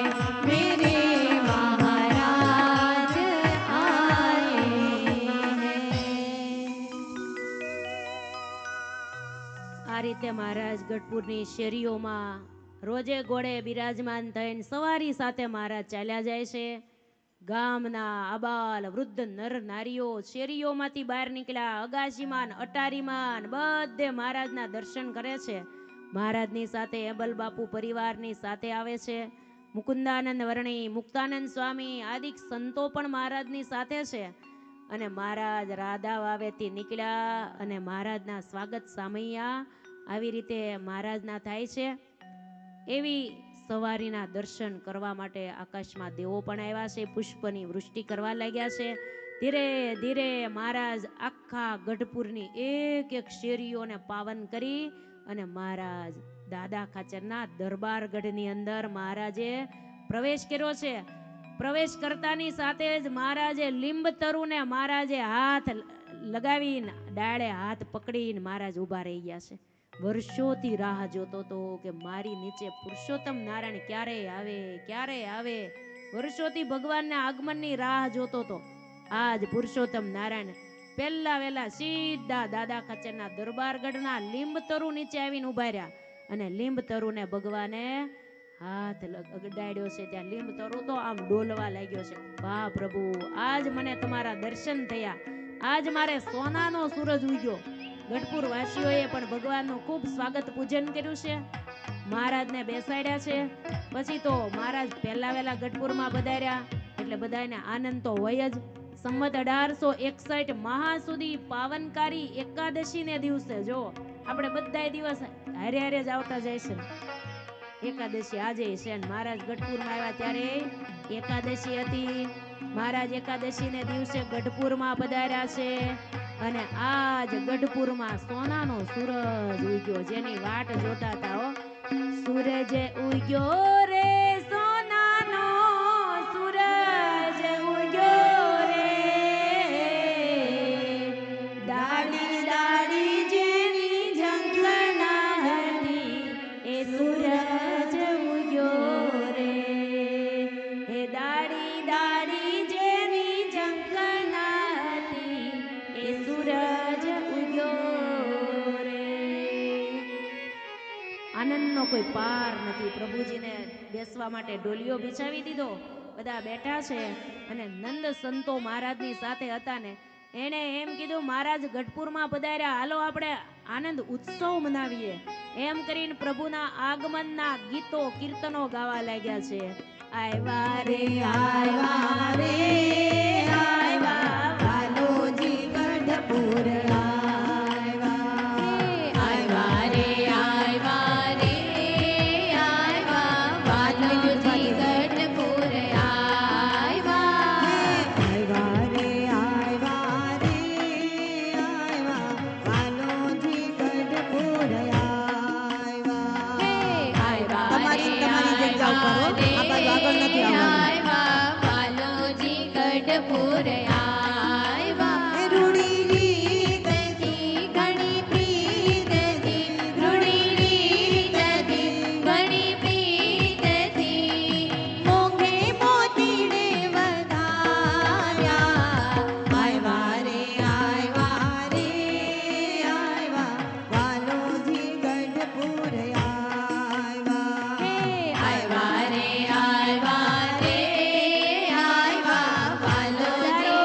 मेरे महाराज आए हैं આ રીતે મહારાજ ગઢપુરની શેરીઓમાં રોજે ઘોડે બિરાજમાન થઈને સવારી સાથે મહારાજ ચાલ્યા જાય છે ગામના આબાલ વૃદ્ધ નર નારીઓ શેરીઓમાંથી બહાર નીકળ્યા અગાશીમાં ને અટારીમાં ને બધે મહારાજના દર્શન કરે છે મહારાજની સાથે એબલ બાપુ પરિવારની સાથે આવે છે મુકુંદાનંદ વર્ણી મુક્તાનંદ સ્વામી આદિક સંતો પણ મહારાજની સાથે છે અને મહારાજ રાધા વાવેથી નીકળ્યા અને મહારાજના સ્વાગત સામૈયા આવી રીતે મહારાજના થાય છે. એવી સવારીના દર્શન કરવા માટે આકાશમાં દેવો પણ આવ્યા છે, પુષ્પની વૃષ્ટિ કરવા લાગ્યા છે. ધીરે ધીરે મહારાજ આખા ગઢપુરની એક એક શેરીઓને પાવન કરી અને મહારાજ દાદા ખાચરના દરબારગઢની અંદર મહારાજે પ્રવેશ કર્યો છે. પ્રવેશ કરતાની સાથે જ મહારાજે લીંબ તરુને મહારાજે હાથ લગાવીને ડાળે હાથ પકડીને મહારાજ ઊભા રહી ગયા છે. વર્ષોથી રાહ જોતો તો કે મારી નીચે પુરુષોત્તમ નારાયણ ક્યારે આવે. વર્ષોથી ભગવાનના આગમનની રાહ જોતો તો. આજ પુરુષોત્તમ નારાયણ પહેલા વેલા સીધા દાદા ખાચરના દરબારગઢના લીંબ તરુ નીચે આવીને ઉભા રહ્યા અને લીંબ તરુને ભગવાને હાથ અડાડ્યો છે. ત્યાં લીંબ તરુ તો આમ ડોલવા લાગ્યો છે. વાહ પ્રભુ, આજ મને તમારા દર્શન થયા, આજ મારે સોનાનો સૂરજ ઉગ્યો. ગઢપુર વાસીઓએ પણ ભગવાનનું ખૂબ સ્વાગત પૂજન કર્યું છે. મહારાજને બેસાડ્યા છે. પછી તો મહારાજ પહેલા વેલા ગઢપુરમાં પધાર્યા એટલે બધાને આનંદ તો હોય જ. સંમત 1861 મહાસુદી પાવનકારી એકાદશીને દિવસે જો આપણે બધા દિવસ હારે હારે જ આવતા જાય છે. એકાદશી આજે છે ને મહારાજ ગઢપુરમાં આવ્યા ત્યારે એકાદશી હતી. મહારાજ એકાદશીને દિવસે ગઢપુરમાં પધાર્યા છે અને આજ ગઢપુરમાં સોનાનો સૂરજ ઉગ્યો, જેની વાટ જોતા હતા. હો, સૂરજ ઉગ્યો રે, સોનાનો સૂરજ ઉગ્યો રે, દાડી દાડી જેની ઝંખના હતી એ સૂરજ ઉગ્યો રે, એ દાડી દાડી જેની ઝંખના હતી એ સૂરજ ઉગ્યો રે. આનંદનો કોઈ પાર નથી. પ્રભુજીને બેસવા માટે ડોલીઓ બિછાવી દીધો, બધા બેઠા છે અને નંદ સંતો મહારાજની સાથે હતા ને એણે એમ કીધું મહારાજ ગઢપુરમાં પધાર્યા, હાલો આપણે આનંદ ઉત્સવ મનાવીએ. એમ કરીને પ્રભુના આગમનના ગીતો કીર્તનો ગાવા લાગ્યા છે. આવ્યા રે આવ્યા રે આવ્યા વાલોજી ગઢપુર આવ્યા રે આવ્યા રે આવ્યા વાલોજી ગઢપુર આવ્યા. આવ્યા રે આવ્યા રે આવ્યા વાલોજી ગઢપુર આવ્યા. તમારી જગ્યા ઉપર હો, આ બાજુ આગળ નથી આવવાનું. વાલોજી ગઢપુર આવ્યા. રૂડી રીતથી ઘણી પ્રીતથી, રૂડી રીતથી ઘણી પ્રીતથી મોંઘે મોતીડે વધાર્યા. આવ્યા રે આવ્યા રે આવ્યા વાલોજી ગઢપુર આવ્યા. આવ્યા રે આવ્યા રે આવ્યા વાલોજી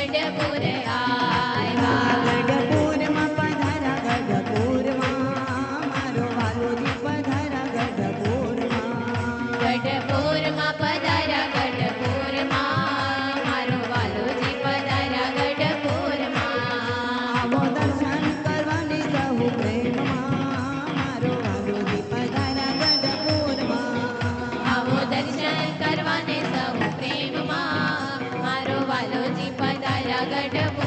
ગઢપુર આવ્યા ગઢપુરમાં પધારા ગઢપુરમાં મારો વાલોજી પધારા ગઢપુરમાં ગઢપુરમાં પધાર્યા ગઢપુરમાં મારો વાલોજી પધાર્યા ગઢપુરમાં આવો દર્શન કરવાની સહુ પ્રેમમાં મારો વાલોજી પધારા ગઢપુરમાં આવો દર્શન કરવાને સૌ પ્રેમમાં મારો વાલોજી પધાર્યા ગઢપુરમાં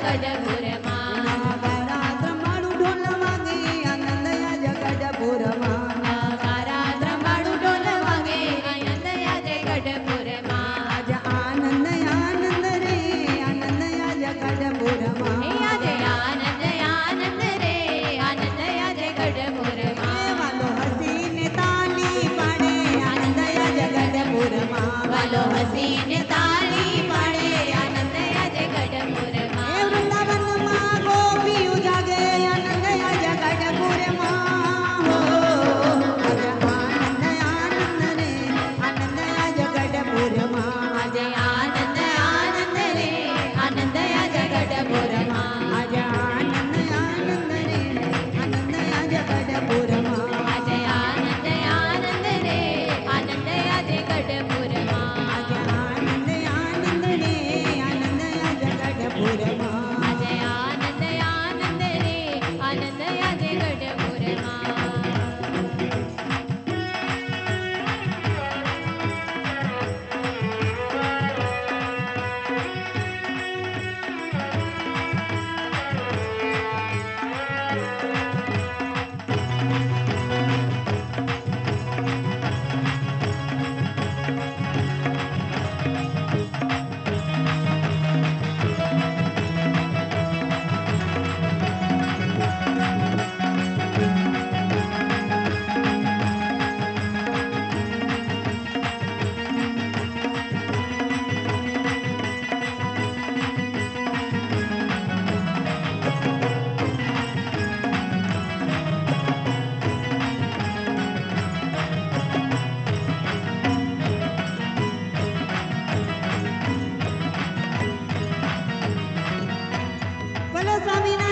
ગઢપુરમાં નગારા ત્રંબાણું ઢોલ વાગે આનંદ આજે ગઢપુરમાં નગારા ત્રંબાણું ઢોલ વાગે આનંદ આજે ગઢપુરમાં આજે આનંદ આનંદ રે આનંદ આજે ગઢપુરમાં હે આજે આનંદ આનંદ રે આનંદ આજે ગઢપુરમાં વાલો હસીને તાલી પાડે આનંદ આજે ગઢપુરમાં વાલો હસીને તાળી પાડે આનંદ આજે એ ગઢપુરમાં વૃંદાવનમાં ગોપીઓ જાગે આનંદ આજે ગઢપુરમાં હો આજે આનંદ આનંદ રે આનંદ આજે ગઢપુરમાં આજે આનંદ આનંદ રે આનંદ આજે ગઢપુરમાં આજે આનંદ આનંદ રે આનંદ આજે ગઢપુરમાં આજે આનંદ આનંદ રે આનંદ આજે ગઢપુરમાં આજે આનંદ આનંદ રે આનંદ આજે ગઢપુરમાં આજે આનંદ આનંદ રે આનંદ આજે ગઢપુરમાં બોલો સ્વામિનારાયણ